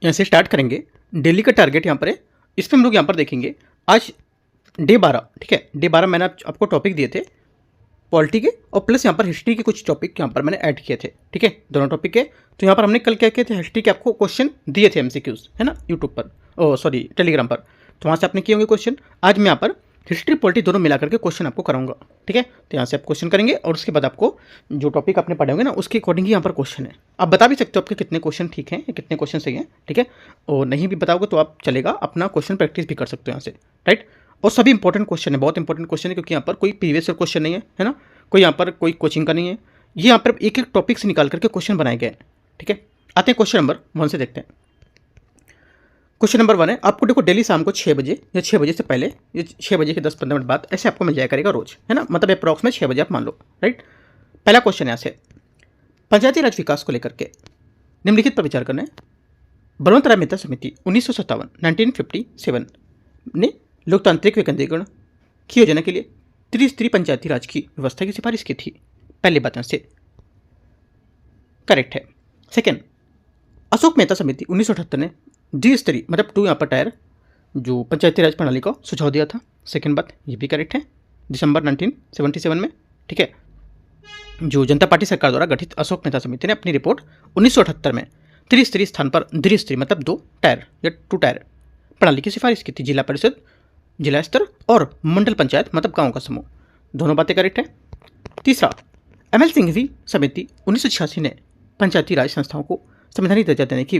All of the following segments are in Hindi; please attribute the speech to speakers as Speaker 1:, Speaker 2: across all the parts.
Speaker 1: यहाँ से स्टार्ट करेंगे। डेली का टारगेट यहाँ पर है, इसमें हम लोग यहाँ पर देखेंगे आज डे 12, ठीक है। डे 12 मैंने आपको टॉपिक दिए थे पॉलिटी के और प्लस यहाँ पर हिस्ट्री के कुछ टॉपिक यहाँ पर मैंने ऐड किए थे, ठीक है, दोनों टॉपिक के। तो यहाँ पर हमने कल क्या किए थे, हिस्ट्री के आपको क्वेश्चन दिए थे एमसीक्यूज, है ना, यूट्यूब पर, ओ सॉरी टेलीग्राम पर। तो वहाँ से आपने किए होंगे क्वेश्चन। आज मैं यहाँ पर हिस्ट्री पॉलिटी दोनों मिला करके क्वेश्चन आपको कराऊंगा, ठीक है। तो यहाँ से आप क्वेश्चन करेंगे और उसके बाद आपको जो टॉपिक आपने पढ़े होंगे ना उसके अकॉर्डिंग ही यहाँ पर क्वेश्चन है। आप बता भी सकते हो आपके कितने क्वेश्चन ठीक हैं या कितने क्वेश्चन सही हैं, ठीक है। और नहीं भी बताओगे तो आप चलेगा, अपना क्वेश्चन प्रैक्टिस भी कर सकते हो यहाँ से, राइट। और सभी इंपॉर्टेंट क्वेश्चन है, बहुत इंपॉर्टेंट क्वेश्चन है, क्योंकि यहाँ पर कोई प्रीवियस ईयर क्वेश्चन नहीं है ना, कोई यहाँ पर कोई कोचिंग का नहीं है। ये यहाँ पर एक एक टॉपिक से निकाल करके क्वेश्चन बनाए गए हैं, ठीक है। आते हैं क्वेश्चन नंबर 1 से देखते हैं। क्वेश्चन नंबर 1 है, आपको देखो डेली शाम को 6 बजे या 6 बजे से पहले, ये 6 बजे के 10-15 मिनट बाद ऐसे आपको मिल जाया करेगा रोज, है ना, मतलब अप्रॉक्स में 6 बजे आप मान लो, राइट। पहला क्वेश्चन यहाँ से, पंचायती राज विकास को लेकर के निम्नलिखित पर विचार करना है। बलवंतराय मेहता समिति 1957 ने लोकतांत्रिक विकेंद्रीकरण की योजना के लिए त्रिस्तरीय पंचायती राज की व्यवस्था की सिफारिश की थी। पहली बात यहाँ से करेक्ट है। सेकेंड, अशोक मेहता समिति 1978 ने द्विस्तरीय मतलब 2 यहाँ पर टायर जो पंचायती राज प्रणाली का सुझाव दिया था। सेकेंड बात ये भी करेक्ट है, दिसंबर 1977 में, ठीक है। जो जनता पार्टी सरकार द्वारा गठित अशोक मेहता समिति ने अपनी रिपोर्ट 1978 में त्रिस्तरीय स्थान पर द्विस्तरीय मतलब 2 टायर या 2 टायर प्रणाली की सिफारिश की थी। जिला परिषद, जिला स्तर और मंडल पंचायत मतलब गांव का समूह, दोनों बातें करेक्ट है। तीसरा, एमएल सिंघवी समिति 1986 ने पंचायती राज संस्थाओं को संवैधानिक दर्जा देने की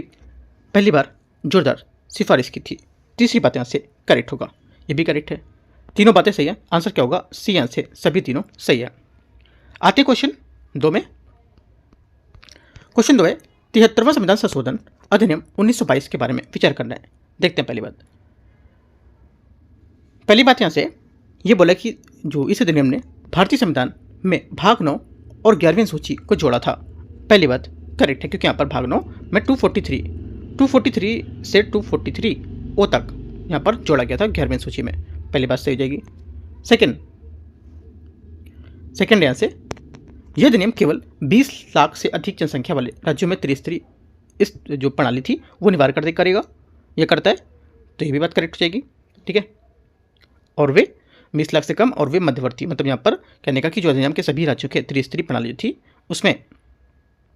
Speaker 1: पहली बार जोरदार सिफारिश की थी। तीसरी बात यहाँ से करेक्ट होगा, ये भी करेक्ट है। तीनों बातें सही है, आंसर क्या होगा, सी आंसर, सभी तीनों सही है। आते क्वेश्चन 2 में। क्वेश्चन 2 है, 73वां संविधान संशोधन अधिनियम 1922 के बारे में विचार करना है। देखते हैं पहली बात यहाँ से ये बोला कि जो इस अधिनियम ने भारतीय संविधान में भाग 9 और 11वीं सूची को जोड़ा था। पहली बात करेक्ट है, क्योंकि यहाँ पर भाग 9 में 243 से 243 ओ तक यहाँ पर जोड़ा गया था 11वीं सूची में। पहली बात सही हो जाएगी। सेकेंड यहाँ से यह अधिनियम केवल 20 लाख से अधिक जनसंख्या वाले राज्यों में त्रिस्तरीय इस जो प्रणाली थी वो निवारण करेगा, यह करता है, तो ये भी बात करेक्ट हो जाएगी, ठीक है। और वे 20 लाख से कम और वे मध्यवर्ती, मतलब यहाँ पर कहने का कि जो अधिनियम के सभी राज्यों के त्रिस्तरीय प्रणाली थी उसमें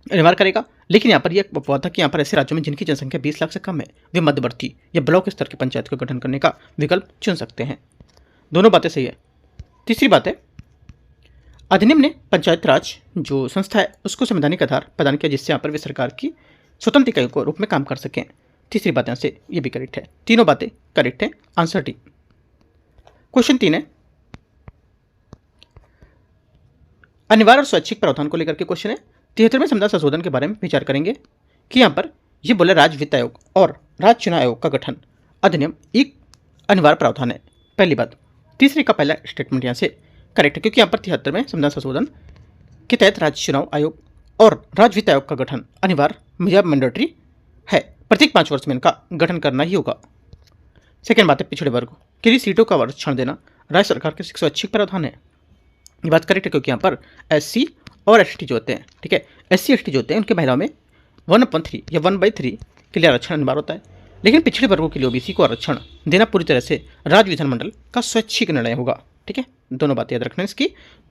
Speaker 1: निवारण करेगा। लेकिन यहाँ पर यह अपवाद था कि यहाँ पर ऐसे राज्यों में जिनकी जनसंख्या 20 लाख से कम है वे मध्यवर्ती या ब्लॉक स्तर की पंचायत का गठन करने का विकल्प चुन सकते हैं। दोनों बातें सही है। तीसरी बात है, अधिनियम ने पंचायत राज जो संस्था है उसको संवैधानिक आधार प्रदान किया जिससे यहाँ पर वे सरकार की स्वतंत्र इकाई के रूप में काम कर सकें। तीसरी बात यहाँ से ये भी करेक्ट है, तीनों बातें करेक्ट है, आंसर डी। क्वेश्चन 3 है, अनिवार्य और स्वैच्छिक प्रावधान को लेकर के क्वेश्चन है। 73वें संविधान संशोधन के बारे में विचार करेंगे कि यहाँ पर ये बोले राज्य वित्त आयोग और राज्य चुनाव आयोग का गठन अधिनियम एक अनिवार्य प्रावधान है। पहली बात, तीसरे का पहला स्टेटमेंट यहाँ से करेक्ट है, क्योंकि यहाँ पर 73वें संविधान संशोधन के तहत राज्य चुनाव आयोग और राज्य वित्त आयोग का गठन अनिवार्य या मैंडेटरी है। प्रत्येक 5 वर्ष में इनका गठन करना ही होगा। सेकेंड बात है, पिछड़े वर्ग के लिए सीटों का आरक्षण देना राज्य सरकार के स्वैच्छिक प्रावधान है। ये बात करेक्ट है, क्योंकि यहाँ पर एससी और एसटी जो होते हैं, ठीक है, एससी एसटी जो होते हैं उनके महिलाओं में 1/3 या 1/3 के लिए आरक्षण अनिवार्य होता है। लेकिन पिछड़े वर्गों के लिए ओबीसी को आरक्षण देना पूरी तरह से राज्य विधानमंडल का स्वैच्छिक निर्णय होगा, ठीक है। दोनों बातें याद रखना इसकी,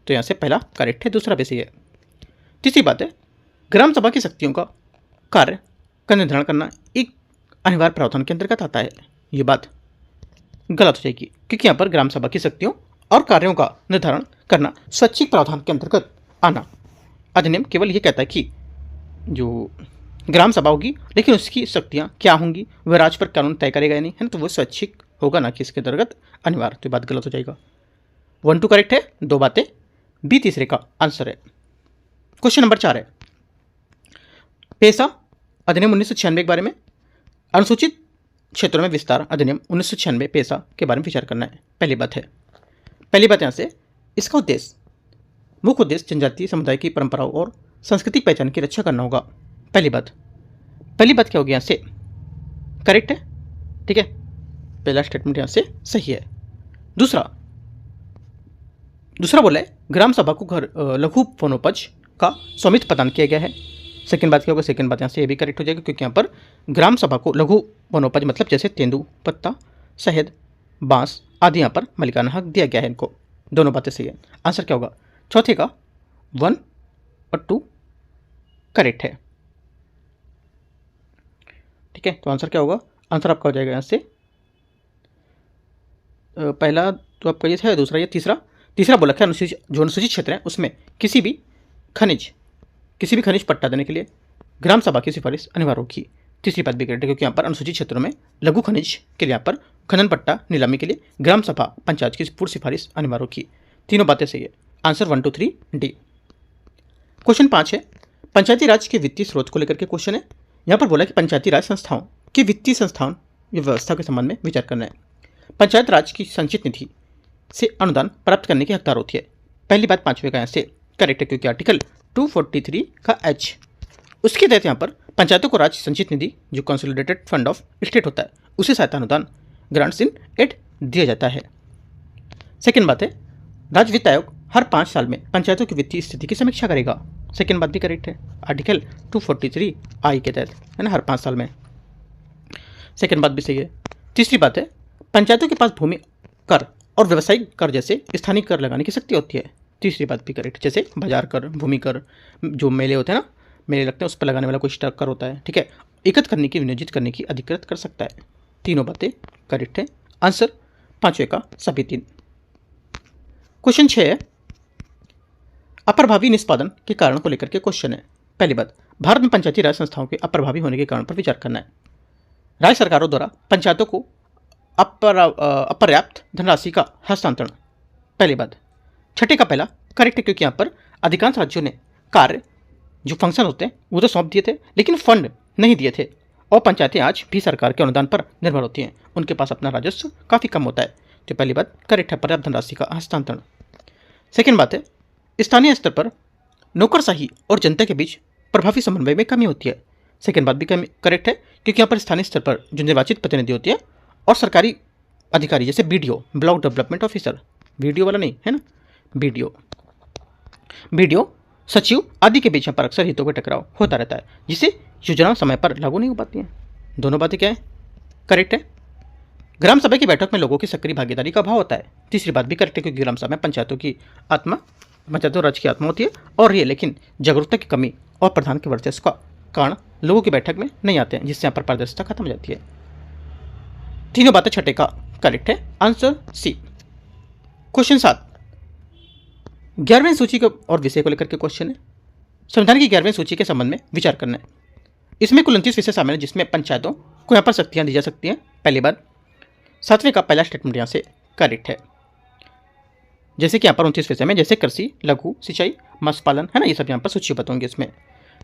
Speaker 1: तो यहाँ से पहला करेक्ट है, दूसरा भी सही है। तीसरी बात है, ग्राम सभा की शक्तियों का कार्य का निर्धारण करना एक अनिवार्य प्रावधान के अंतर्गत आता है। ये बात गलत हो जाएगी, क्योंकि यहाँ पर ग्राम सभा की शक्तियों और कार्यों का निर्धारण करना स्वैच्छिक प्रावधान के अंतर्गत आना। अधिनियम केवल ये कहता है कि जो ग्राम सभा होगी लेकिन उसकी शक्तियाँ क्या होंगी वह राज्य पर कानून तय करेगा या नहीं, है ना, तो वो स्वैच्छिक होगा ना कि इसके अंतर्गत अनिवार्य। तो बात गलत हो जाएगा। 1 2 करेक्ट है, 2 बातें, बी तीसरे का आंसर है। क्वेश्चन नंबर 4 है, पेशा अधिनियम 1996 के बारे में, अनुसूचित क्षेत्रों में विस्तार अधिनियम 1996 पेशा के बारे में विचार करना है। पहली बात यहाँ से इसका मुख्य उद्देश्य जनजातीय समुदाय की परंपराओं और सांस्कृतिक पहचान की रक्षा करना होगा। पहली बात क्या होगी यहाँ से करेक्ट है, ठीक है, पहला स्टेटमेंट यहाँ से सही है। दूसरा बोला है ग्राम सभा को लघु वनोपज का स्वामित्व प्रदान किया गया है। सेकंड बात क्या होगा, सेकंड बात यहाँ से ये भी करेक्ट हो जाएगा क्योंकि यहाँ पर ग्राम सभा को लघु वनोपज मतलब जैसे तेंदू, पत्ता, शहद, बांस आदि यहाँ पर मालिकाना हक दिया गया है इनको। दोनों बातें सही है। आंसर क्या होगा, चौथे का 1 और 2 करेक्ट है। ठीक है, तो आंसर क्या होगा, आंसर आपका हो जाएगा यहाँ से पहला तो आपका ये था, दूसरा ये, तीसरा बोला क्या, जो अनुसूचित क्षेत्र है उसमें किसी भी खनिज पट्टा देने के लिए ग्राम सभा की सिफारिश अनिवार्य होगी। तीसरी बात भी करेक्ट है क्योंकि यहाँ पर अनुसूचित क्षेत्रों में लघु खनिज के लिए यहाँ पर खनन पट्टा नीलामी के लिए ग्राम सभा पंचायत की पूर्व सिफारिश अनिवार्य होगी। तीनों बातें सही है। Answer 1 2 3 D. क्वेश्चन 5 है, पंचायती राज के वित्तीय स्रोत को लेकर के क्वेश्चन है। यहाँ पर बोला कि पंचायती राज संस्थाओं की वित्तीय संस्थान व्यवस्था के संबंध में विचार करना है। पंचायत राज की संचित निधि से अनुदान प्राप्त करने की हकदार होती है। पहली बात 5वें का यहाँ से करेक्ट है क्योंकि आर्टिकल 243 का एच उसके तहत यहाँ पर पंचायतों को राज्य संचित निधि जो कंसोलिडेटेड फंड ऑफ स्टेट होता है उसे सहायता अनुदान ग्रांट्स इन एड दिया जाता है। सेकेंड बात है, राज्य वित्त आयोग हर 5 साल में पंचायतों की वित्तीय स्थिति की समीक्षा करेगा। सेकेंड बात भी करेक्ट है, आर्टिकल 243 आई के तहत है ना, हर 5 साल में। सेकेंड बात भी सही है। तीसरी बात है, पंचायतों के पास भूमि कर और व्यावसायिक कर जैसे स्थानीय कर लगाने की शक्ति होती है। तीसरी बात भी करेक्ट, जैसे बाजार कर, भूमि कर, जो मेले होते हैं ना, मेले लगते हैं उस पर लगाने वाला कुछ कर होता है। ठीक है, एकत्र करने की, विनियोजित करने की अधिकृत कर सकता है। तीनों बातें करेक्ट है। आंसर 5वें का सभी 3। क्वेश्चन 6 है, अप्रभावी निष्पादन के कारण को लेकर के क्वेश्चन है। पहली बात, भारत में पंचायती राज संस्थाओं के अप्रभावी होने के कारण पर विचार करना है। राज्य सरकारों द्वारा पंचायतों को अपर्याप्त धनराशि का हस्तांतरण। पहली बात, छठे का पहला करेक्ट है क्योंकि यहाँ पर अधिकांश राज्यों ने कार्य जो फंक्शन होते हैं वो तो सौंप दिए थे लेकिन फंड नहीं दिए थे और पंचायतें आज भी सरकार के अनुदान पर निर्भर होती हैं, उनके पास अपना राजस्व काफ़ी कम होता है। तो पहली बात करेक्ट है, पर्याप्त धनराशि का हस्तांतरण। सेकेंड बात है, स्थानीय स्तर पर नौकरशाही और जनता के बीच प्रभावी समन्वय में कमी होती है। सेकेंड बात भी करेक्ट है क्योंकि यहाँ पर स्थानीय स्तर पर जो निर्वाचित प्रतिनिधि होती है और सरकारी अधिकारी जैसे BDO, block development officer, video वाला नहीं है ना, बीडीओ, सचिव आदि के बीच पर अक्सर हितों का टकराव होता रहता है जिससे योजनाएं समय पर लागू नहीं हो पाती हैं। दोनों बातें क्या है, करेक्ट है। ग्राम सभा की बैठक में लोगों की सक्रिय भागीदारी का अभाव होता है। तीसरी बात भी करेक्ट है क्योंकि ग्राम सभा में पंचायतों राज्य की आत्मा होती है और ये लेकिन जागरूकता की कमी और प्रधान के वर्चस्व का कारण लोगों की बैठक में नहीं आते हैं जिससे यहाँ पर पारदर्शिता खत्म हो जाती है। तीनों बातें छठे का करेक्ट है। Answer C. क्वेश्चन 7, 11वीं सूची को और विषय को लेकर के क्वेश्चन है। संविधान की 11वीं सूची के संबंध में विचार करना है। इसमें कुल 29 विषय शामिल है जिसमें पंचायतों को यहाँ पर शक्तियाँ दी जा सकती हैं। पहली बात, 7वें का पहला स्टेटमेंट यहाँ से करेक्ट है। जैसे कि यहाँ पर 29 विषय में जैसे कृषि, लघु सिंचाई, मत्स्य पालन है ना, ये सब यहाँ पर सूचीबद्ध होंगे इसमें।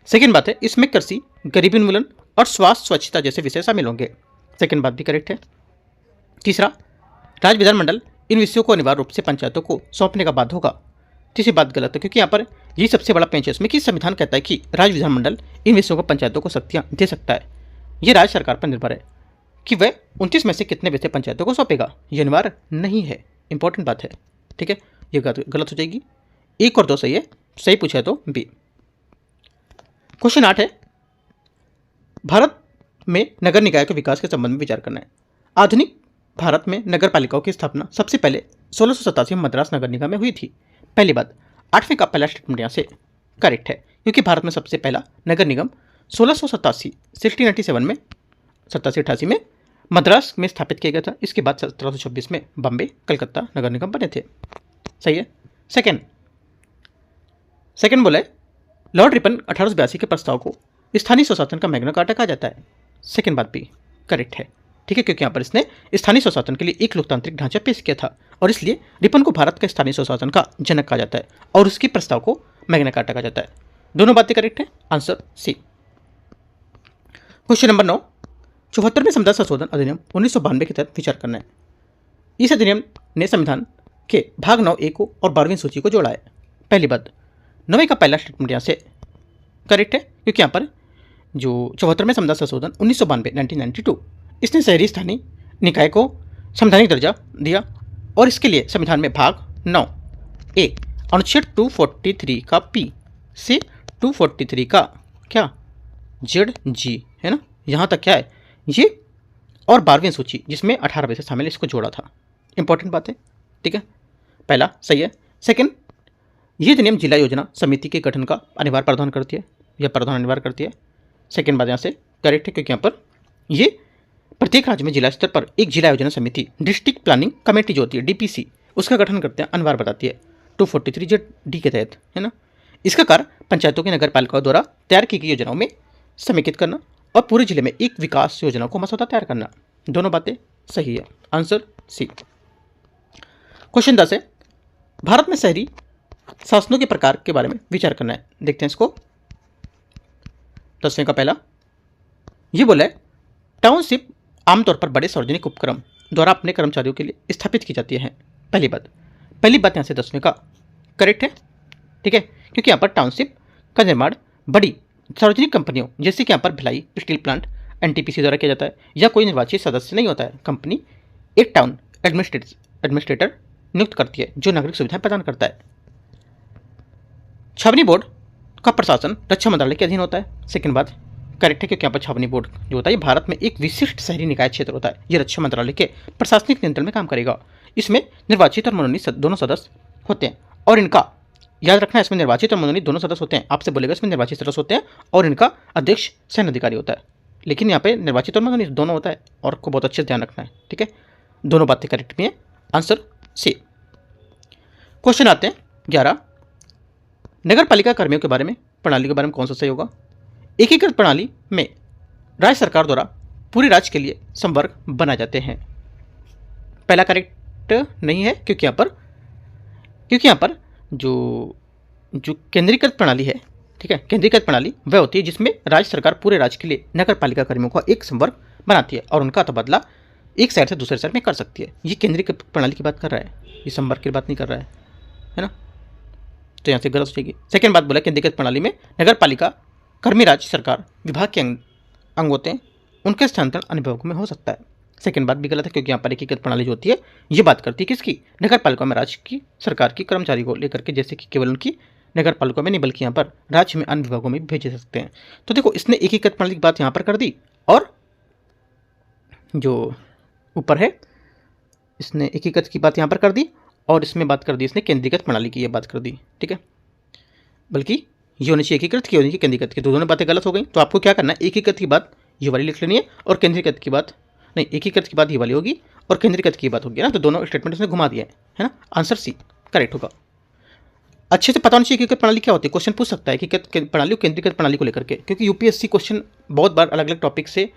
Speaker 1: सेकेंड बात है, इसमें कृषि, गरीबी उन्मूलन और स्वास्थ्य स्वच्छता जैसे विषय शामिल होंगे। सेकेंड बात भी करेक्ट है। तीसरा, राज्य विधानमंडल इन विषयों को अनिवार्य रूप से पंचायतों को सौंपने का बाध्य होगा। तीसरी बात गलत है क्योंकि यहाँ पर ये सबसे बड़ा पेंच है इसमें कि संविधान कहता है कि राज्य विधानमंडल इन विषयों को पंचायतों को शक्तियाँ दे सकता है। ये राज्य सरकार पर निर्भर है कि वह 29 में से कितने विषय पंचायतों को सौंपेगा, ये अनिवार्य नहीं है। इंपॉर्टेंट बात है, ठीक है, ये गलत हो जाएगी। 1 और 2 सही है, सही पूछा है तो बी। क्वेश्चन 8 है, भारत में नगर निकाय के विकास के संबंध में विचार करना है। आधुनिक भारत में नगर पालिकाओं की स्थापना सबसे पहले 1687 में मद्रास नगर निगम में हुई थी। पहली बात, 8वें का पहला स्टेटमेंट यहाँ से करेक्ट है क्योंकि भारत में सबसे पहला नगर निगम 1687 में 87-88 में मद्रास में स्थापित किया गया था। इसके बाद 1726 में बॉम्बे, कलकत्ता नगर निगम बने थे। सही है। सेकेंड बोला है, लॉर्ड रिपन 1882 के प्रस्ताव को स्थानीय स्वशासन का मैग्ना कार्टा कहा जाता है। सेकेंड बात भी करेक्ट है, ठीक है, क्योंकि यहाँ पर इसने स्थानीय स्वशासन के लिए एक लोकतांत्रिक ढांचा पेश किया था और इसलिए रिपन को भारत का स्थानीय स्वशासन का जनक कहा जाता है और उसके प्रस्ताव को मैग्ना कार्टा कहा जाता है। दोनों बातें करेक्ट है। Answer C. क्वेश्चन नंबर 9, 74वें संविधान संशोधन अधिनियम 1992 के तहत विचार करना है। इस अधिनियम ने संविधान के भाग 9A को और 12वीं सूची को जोड़ा है। पहली बात, 9वें का पहला स्टेटमेंट यहाँ से करेक्ट है क्योंकि यहाँ पर जो 74वें संविधान संशोधन 1992 इसने शहरी स्थानीय निकाय को संवैधानिक दर्जा दिया और इसके लिए संविधान में भाग 9A अनुच्छेद 243 का P से 243 का क्या ZG है ना, यहाँ तक क्या है ये, और 12वीं सूची जिसमें 18 वैसे शामिल, इसको जोड़ा था। इंपॉर्टेंट बात है, ठीक है, पहला सही है। सेकंड, ये अधिनियम जिला योजना समिति के गठन का अनिवार्य प्रावधान करती है, यह प्रावधान अनिवार्य करती है। सेकंड बात यहाँ से करेक्ट है, क्योंकि यहाँ पर ये प्रत्येक राज्य में जिला स्तर पर एक जिला योजना समिति, डिस्ट्रिक्ट प्लानिंग कमेटी जो होती है DPC, उसका गठन करते हैं, अनिवार्य बताती है 243 के तहत, है ना। इसका कार्य पंचायतों की नगर पालिकाओं द्वारा तैयार की गई योजनाओं में समेकित करना और पूरे जिले में एक विकास योजना को मसौदा तैयार करना। दोनों बातें सही है, आंसर सी। क्वेश्चन 10 है, भारत में शहरी शासनों के प्रकार के बारे में विचार करना है। देखते हैं इसको। 10वें का पहला ये बोला है, टाउनशिप आमतौर पर बड़े सार्वजनिक उपक्रम द्वारा अपने कर्मचारियों के लिए स्थापित की जाती है। पहली बात यहाँ से 10वें का करेक्ट है, ठीक है, क्योंकि यहाँ पर टाउनशिप का निर्माण बड़ी सार्वजनिक कंपनियों जैसे कि यहाँ पर भिलाई स्टील प्लांट NTPC द्वारा किया जाता है, या कोई निर्वाचित सदस्य नहीं होता है। कंपनी एक टाउन एडमिनिस्ट्रेटर नियुक्त करती है जो नागरिक सुविधाएं प्रदान करता है। छावनी बोर्ड का प्रशासन रक्षा मंत्रालय के अधीन होता है। सेकंड बात करेक्ट है, क्योंकि यहाँ पर छावनी बोर्ड जो होता है भारत में एक विशिष्ट शहरी निकाय क्षेत्र होता है। ये रक्षा मंत्रालय के प्रशासनिक नियंत्रण में काम करेगा। इसमें निर्वाचित और मनोनीत दोनों सदस्य होते हैं, और इनका याद रखना है, इसमें निर्वाचित और मनोनीत दोनों सदस्य होते हैं। आपसे बोलेगा इसमें निर्वाचित सदस्य होते हैं और इनका अध्यक्ष सैन्य अधिकारी होता है, लेकिन यहाँ पे निर्वाचित और मनोनीत दोनों होता है, और को बहुत अच्छे से ध्यान रखना है, ठीक है। दोनों बातें करेक्ट भी हैं, आंसर सी। क्वेश्चन आते हैं 11, नगर पालिका कर्मियों के बारे में प्रणाली के बारे में कौन सा सही होगा। एकीकृत प्रणाली में राज्य सरकार द्वारा पूरे राज्य के लिए संवर्ग बनाए जाते हैं। पहला करेक्ट नहीं है, क्योंकि यहाँ पर जो केंद्रीकृत प्रणाली है, ठीक है, केंद्रीकृत प्रणाली वह होती है जिसमें राज्य सरकार पूरे राज्य के लिए नगर पालिका कर्मियों का एक संवर्ग बनाती है और उनका तबादला एक शहर से दूसरे शहर में कर सकती है। ये केंद्रीकृत प्रणाली की बात कर रहा है, ये संवर्ग की बात नहीं कर रहा है ना, तो यहाँ से गलत हो जाएगी। सेकेंड बात बोला, केंद्रीकृत प्रणाली में नगर पालिका कर्मी राज्य सरकार विभाग के अंग होते हैं, उनके स्थानांतरण अन्य विभागों में हो सकता है। सेकंड बात भी गलत है, क्योंकि यहाँ पर एकीकृत प्रणाली जो होती है ये बात करती है किसकी, नगर पालिका में राज्य की सरकार की कर्मचारी को लेकर के, जैसे कि केवल उनकी नगर पालिका में नहीं बल्कि यहाँ पर राज्य में अन्य विभागों में भी भेजे सकते हैं। तो देखो, इसने एकीकृत प्रणाली की बात यहाँ पर कर दी, और जो ऊपर है इसने एकीकृत की बात यहाँ पर कर दी, और इसमें बात कर दी इसने केंद्रीकृत प्रणाली की ये बात कर दी, ठीक है। बल्कि ये होनी चाहिए एकीकृत की, होनी चाहिए केंद्रीकृत की, तो दोनों बातें गलत हो गई। तो आपको क्या करना है, एकीकृत की बात ये वाली लिख लेनी है, और केंद्रीकृत की बात नहीं, एकीकृत की बात ये वाली होगी और केंद्रीकृत की बात होगी ना, तो दोनों स्टेटमेंट उसने घुमा दिया है ना, आंसर सी करेक्ट होगा। अच्छे से पता होना चाहिए एकीकृत प्रणाली क्या होती है, क्वेश्चन पूछ सकता है एकीकृत प्रणाली और केंद्रीकृत प्रणाली को लेकर के, क्योंकि UPSC क्वेश्चन बहुत बार अलग अलग टॉपिक से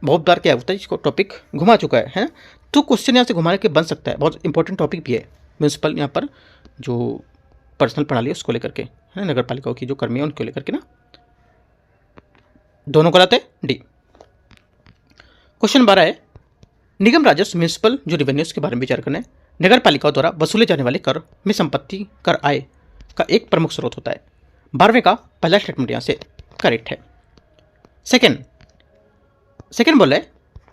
Speaker 1: बहुत बार क्या होता है, इसको टॉपिक घुमा चुका है ना, तो क्वेश्चन यहाँ से घुमाने के बन सकता है। बहुत इंपॉर्टेंट टॉपिक भी है म्यूनसिपल, यहाँ पर जो पर्सनल प्रणाली है उसको लेकर के, है नगर पालिकाओं की जो कर्मी है उनको लेकर के ना। दोनों गलत है, डी। क्वेश्चन 12 है, निगम राजस्व म्यूनसिपल जो रेवेन्यूज के बारे में विचार करना है। नगर पालिकाओं द्वारा वसूले जाने वाले कर में संपत्ति कर आय का एक प्रमुख स्रोत होता है। 12वें का पहला स्टेटमेंट यहाँ से करेक्ट है। सेकेंड बोला है,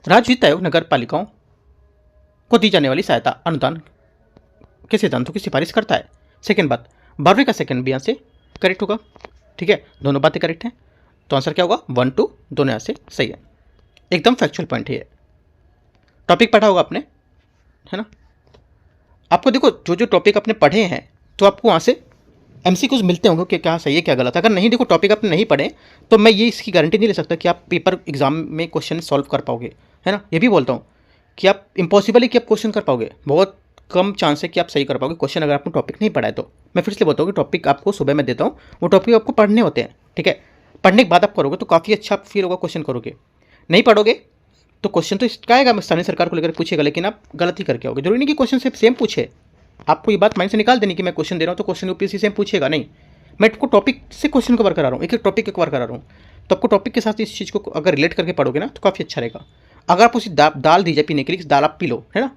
Speaker 1: राज्य वित्त आयोग नगर पालिकाओं को दी जाने वाली सहायता अनुदान के सिद्धांतों की सिफारिश करता है। सेकेंड बात, 12वें का सेकेंड भी यहाँ से करेक्ट होगा, ठीक है, दोनों बातें करेक्ट हैं, तो आंसर क्या होगा 1 2 दोनों यहाँ से सही है, एकदम फैक्चुअल पॉइंट है। टॉपिक पढ़ा होगा आपने, है ना। आपको देखो जो टॉपिक आपने पढ़े हैं तो आपको वहाँ से MCQs मिलते होंगे कि क्या सही है क्या गलत है। अगर नहीं देखो टॉपिक आपने नहीं पढ़े तो मैं ये इसकी गारंटी नहीं ले सकता कि आप पेपर एग्जाम में क्वेश्चन सॉल्व कर पाओगे, है ना। ये भी बोलता हूँ कि आप इम्पॉसिबल है कि आप क्वेश्चन कर पाओगे, बहुत कम चांस है कि आप सही कर पाओगे क्वेश्चन अगर आपने टॉपिक नहीं पढ़ा है तो। मैं फिर से बोलता हूँ कि टॉपिक आपको सुबह में देता हूँ, वो टॉपिक आपको पढ़ने होते हैं, ठीक है। पढ़ने के बाद आप करोगे तो काफ़ी अच्छा फील होगा, क्वेश्चन करोगे। नहीं पढ़ोगे तो क्वेश्चन तो इसका आएगा, स्थानीय सरकार को लेकर पूछेगा, लेकिन आप गलत ही करके आओगे। जरूरी नहीं कि क्वेश्चन से सेम पूछे, आपको ये बात माइंड से निकाल देनी कि मैं क्वेश्चन दे रहा हूँ तो क्वेश्चन UPSC सेम पूछेगा, नहीं। मैं आपको टॉपिक से क्वेश्चन कवर करा रहा हूँ, एक एक टॉपिक कवर करा रहा हूँ, तो आपको टॉपिक के साथ इस चीज़ को अगर रिलेट करके पढ़ोगे ना तो काफ़ी अच्छा रहेगा। अगर आप उसी दाल दी जाए पीने के लिए, दाल आप पी लो, है ना,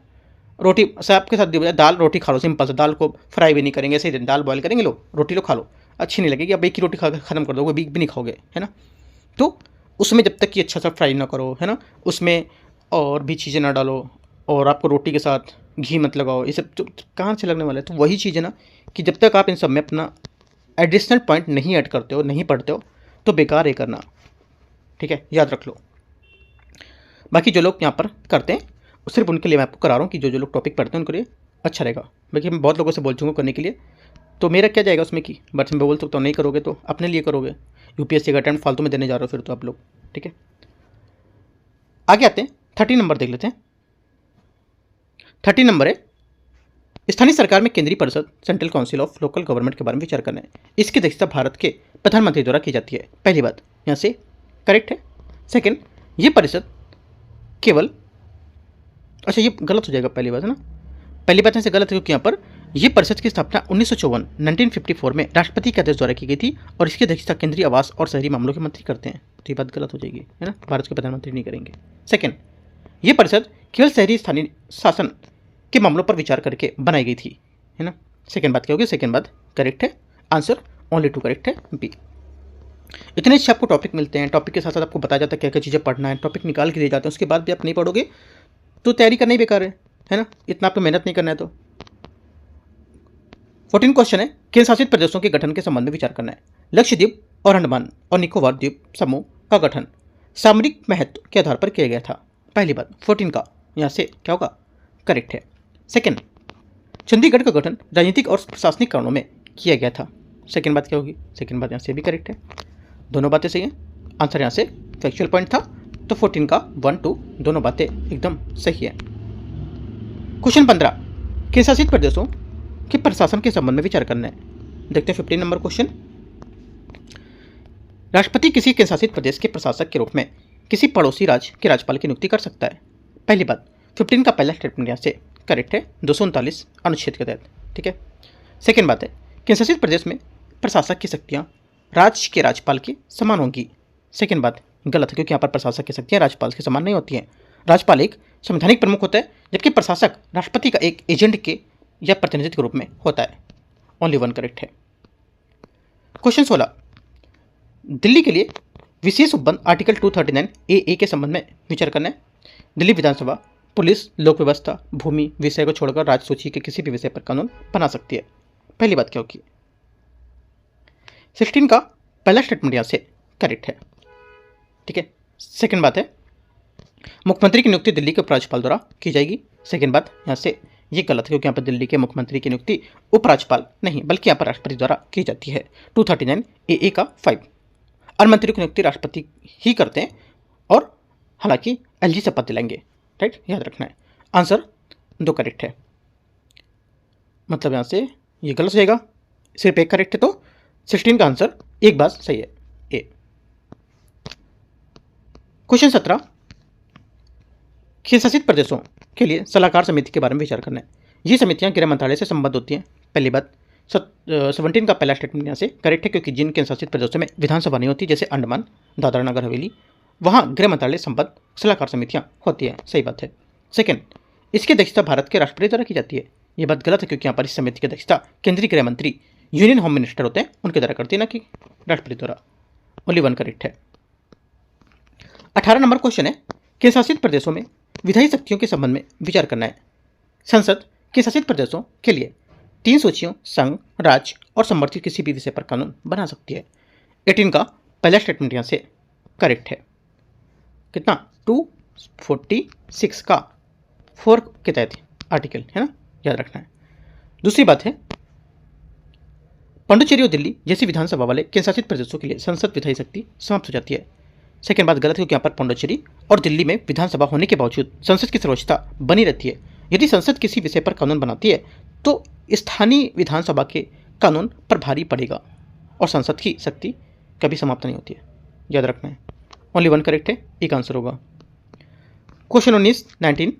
Speaker 1: रोटी से आपके साथ दी जाए दाल रोटी खा लो, सिंपल से, दाल को फ्राई भी नहीं करेंगे, ऐसे ही दाल बॉयल करेंगे, लो रोटी लो खा लो, अच्छी नहीं लगेगी। अब एक ही रोटी खा खत्म कर दोगे, बीक भी नहीं खाओगे, है ना। तो उसमें जब तक कि अच्छा सा फ्राई ना करो, है ना, उसमें और भी चीज़ें ना डालो, और आपको रोटी के साथ घी मत लगाओ, ये सब तो कहाँ से लगने वाला है। तो वही चीज़ है ना कि जब तक आप इन सब में अपना एडिशनल पॉइंट नहीं ऐड करते हो, नहीं पढ़ते हो, तो बेकार है करना, ठीक है, याद रख लो। बाकी जो लोग यहाँ पर करते हैं सिर्फ उनके लिए मैं आपको करा रहा हूँ कि जो जो लोग टॉपिक पढ़ते हैं उनके लिए अच्छा रहेगा। बाकी मैं बहुत लोगों से बोल चुका हूँ करने के लिए, तो मेरा क्या जाएगा उसमें कि बट मैं बोल सकता हूँ नहीं करोगे तो अपने लिए करोगे, यूपीएससी का अटेम्प्ट फालतू में देने जा रहे हो फिर तो आप लोग, ठीक है। आगे आते हैं 30 नंबर देख लेते हैं। 30 नंबर है स्थानीय सरकार में केंद्रीय परिषद central council of local government के बारे में विचार करना है। इसकी अध्यक्षता भारत के प्रधानमंत्री द्वारा की जाती है। पहली बात यहाँ से करेक्ट है। सेकंड, ये परिषद केवल, अच्छा ये गलत हो जाएगा पहली बात है ना, पहली बात यहाँ से गलत है क्योंकि यहाँ पर यह परिषद की स्थापना 1954 में राष्ट्रपति के आदेश द्वारा की गई थी और इसकी अध्यक्षता केंद्रीय आवास और शहरी मामलों के मंत्री करते हैं, तो ये बात गलत हो जाएगी है ना, भारत के प्रधानमंत्री नहीं करेंगे। सेकंड, ये परिषद केवल शहरी स्थानीय शासन के मामलों पर विचार करके बनाई गई थी, है ना। सेकंड बात क्या होगी, सेकंड बात करेक्ट है, आंसर ओनली टू करेक्ट है बी। इतने अच्छे आपको टॉपिक मिलते हैं, टॉपिक के साथ साथ आपको बताया जाता है क्या क्या चीज़ें पढ़ना है, टॉपिक निकाल के दिए जाते हैं, उसके बाद भी आप नहीं पढ़ोगे तो तैयारी करना ही बेकार है ना, इतना आपको मेहनत नहीं करना है। तो 14 क्वेश्चन है, केंद्र शासित प्रदेशों के गठन के संबंध में विचार करना है। लक्षद्वीप और अंडमान और निकोबार द्वीप समूह का गठन सामरिक महत्व के आधार पर किया गया था। पहली बात 14 का यहाँ से क्या होगा, करेक्ट है। सेकंड, चंडीगढ़ का गठन राजनीतिक और प्रशासनिक कारणों में किया गया था। सेकंड बात क्या होगी, सेकंड बात यहाँ से भी करेक्ट है, दोनों बातें सही हैं। आंसर यहाँ से फैक्चुअल पॉइंट था, तो 14 का 1 2 दोनों बातें एकदम सही है। क्वेश्चन 15, केंद्र शासित प्रदेशों के प्रशासन के संबंध में विचार करना है। देखते हैं 15 नंबर क्वेश्चन। राष्ट्रपति किसी केंद्र शासित प्रदेश के प्रशासक के रूप में किसी पड़ोसी राज्य के राज्यपाल की नियुक्ति कर सकता है। पहली बात 15 का पहला स्टेटमेंट यहाँ से करेक्ट है, 239 अनुच्छेद के तहत, ठीक है। सेकेंड बात है, केंद्र शासित प्रदेश में प्रशासक की शक्तियाँ राज्य के राज्यपाल की समान होंगी। सेकेंड बात गलत है क्योंकि यहाँ पर प्रशासक की शक्तियाँ राज्यपाल के समान नहीं होती हैं। राज्यपाल एक संवैधानिक प्रमुख होता है जबकि प्रशासक राष्ट्रपति का एक एजेंट के या प्रतिनिधित्व के रूप में होता है। ओनली वन करेक्ट है। क्वेश्चन 16, दिल्ली के लिए विशेष उपबंध आर्टिकल 239 ए के संबंध में विचार करना है। दिल्ली विधानसभा पुलिस लोक व्यवस्था भूमि विषय को छोड़कर राज्य सूची के किसी भी विषय पर कानून बना सकती है। पहली बात क्या होगी, 16 का पहला स्टेटमेंट यहाँ से करेक्ट है, ठीक है। सेकंड बात है, मुख्यमंत्री की नियुक्ति दिल्ली के उपराज्यपाल द्वारा की जाएगी। सेकंड बात यहाँ से ये गलत है क्योंकि यहाँ पर दिल्ली के मुख्यमंत्री की नियुक्ति उपराज्यपाल नहीं बल्कि यहाँ पर राष्ट्रपति द्वारा की जाती है। 239 ए का 5, अन्य मंत्रियों की नियुक्ति राष्ट्रपति ही करते हैं और हालांकि एलजी शपथ दिलाएंगे, राइट, याद रखना है। आंसर 2 करेक्ट है, मतलब यहाँ से ये गलत हो जाएगा, सिर्फ एक करेक्ट है, तो 16 का आंसर एक बात सही है, ए। क्वेश्चन 17, केंद्र शासित प्रदेशों के लिए सलाहकार समिति के बारे में विचार करना है। ये समितियां गृह मंत्रालय से संबद्ध होती हैं। पहली बात 17 का पहला स्टेटमेंट यहाँ से करेक्ट है क्योंकि जिन केंद्र शासित प्रदेशों में विधानसभा नहीं होती जैसे अंडमान दादरा नगर हवेली, वहाँ गृह मंत्रालय संबद्ध सलाहकार समितियाँ होती है, सही बात है। सेकंड, इसकी अध्यक्षता भारत के राष्ट्रपति द्वारा की जाती है। ये बात गलत है क्योंकि यहाँ पर इस समिति की अध्यक्षता केंद्रीय गृह मंत्री यूनियन होम मिनिस्टर होते हैं उनके द्वारा करती है, ना कि राष्ट्रपति द्वारा। ओनली वन करेक्ट है। 18 नंबर क्वेश्चन है, केंद्र शासित प्रदेशों में विधायी शक्तियों के संबंध में विचार करना है। संसद केंद्र शासित प्रदेशों के लिए 3 सूचियों संघ राज्य और समर्थित किसी भी विषय पर कानून बना सकती है। 18 का पहला स्टेटमेंट यहाँ से करेक्ट है, कितना 246 का 4 के तहत आर्टिकल है ना, याद रखना है। दूसरी बात है, पुडुचेरी और दिल्ली जैसी विधानसभा वाले केंद्र शासित प्रदेशों के लिए संसद विधायी शक्ति समाप्त हो जाती है। सेकेंड बात गलत है क्योंकि यहाँ पर पुडुचेरी और दिल्ली में विधानसभा होने के बावजूद संसद की सर्वोच्चता बनी रहती है। यदि संसद किसी विषय पर कानून बनाती है तो स्थानीय विधानसभा के कानून पर भारी पड़ेगा और संसद की शक्ति कभी समाप्त नहीं होती है, याद रखना है। ओनली वन करेक्ट है, एक आंसर होगा। क्वेश्चन 19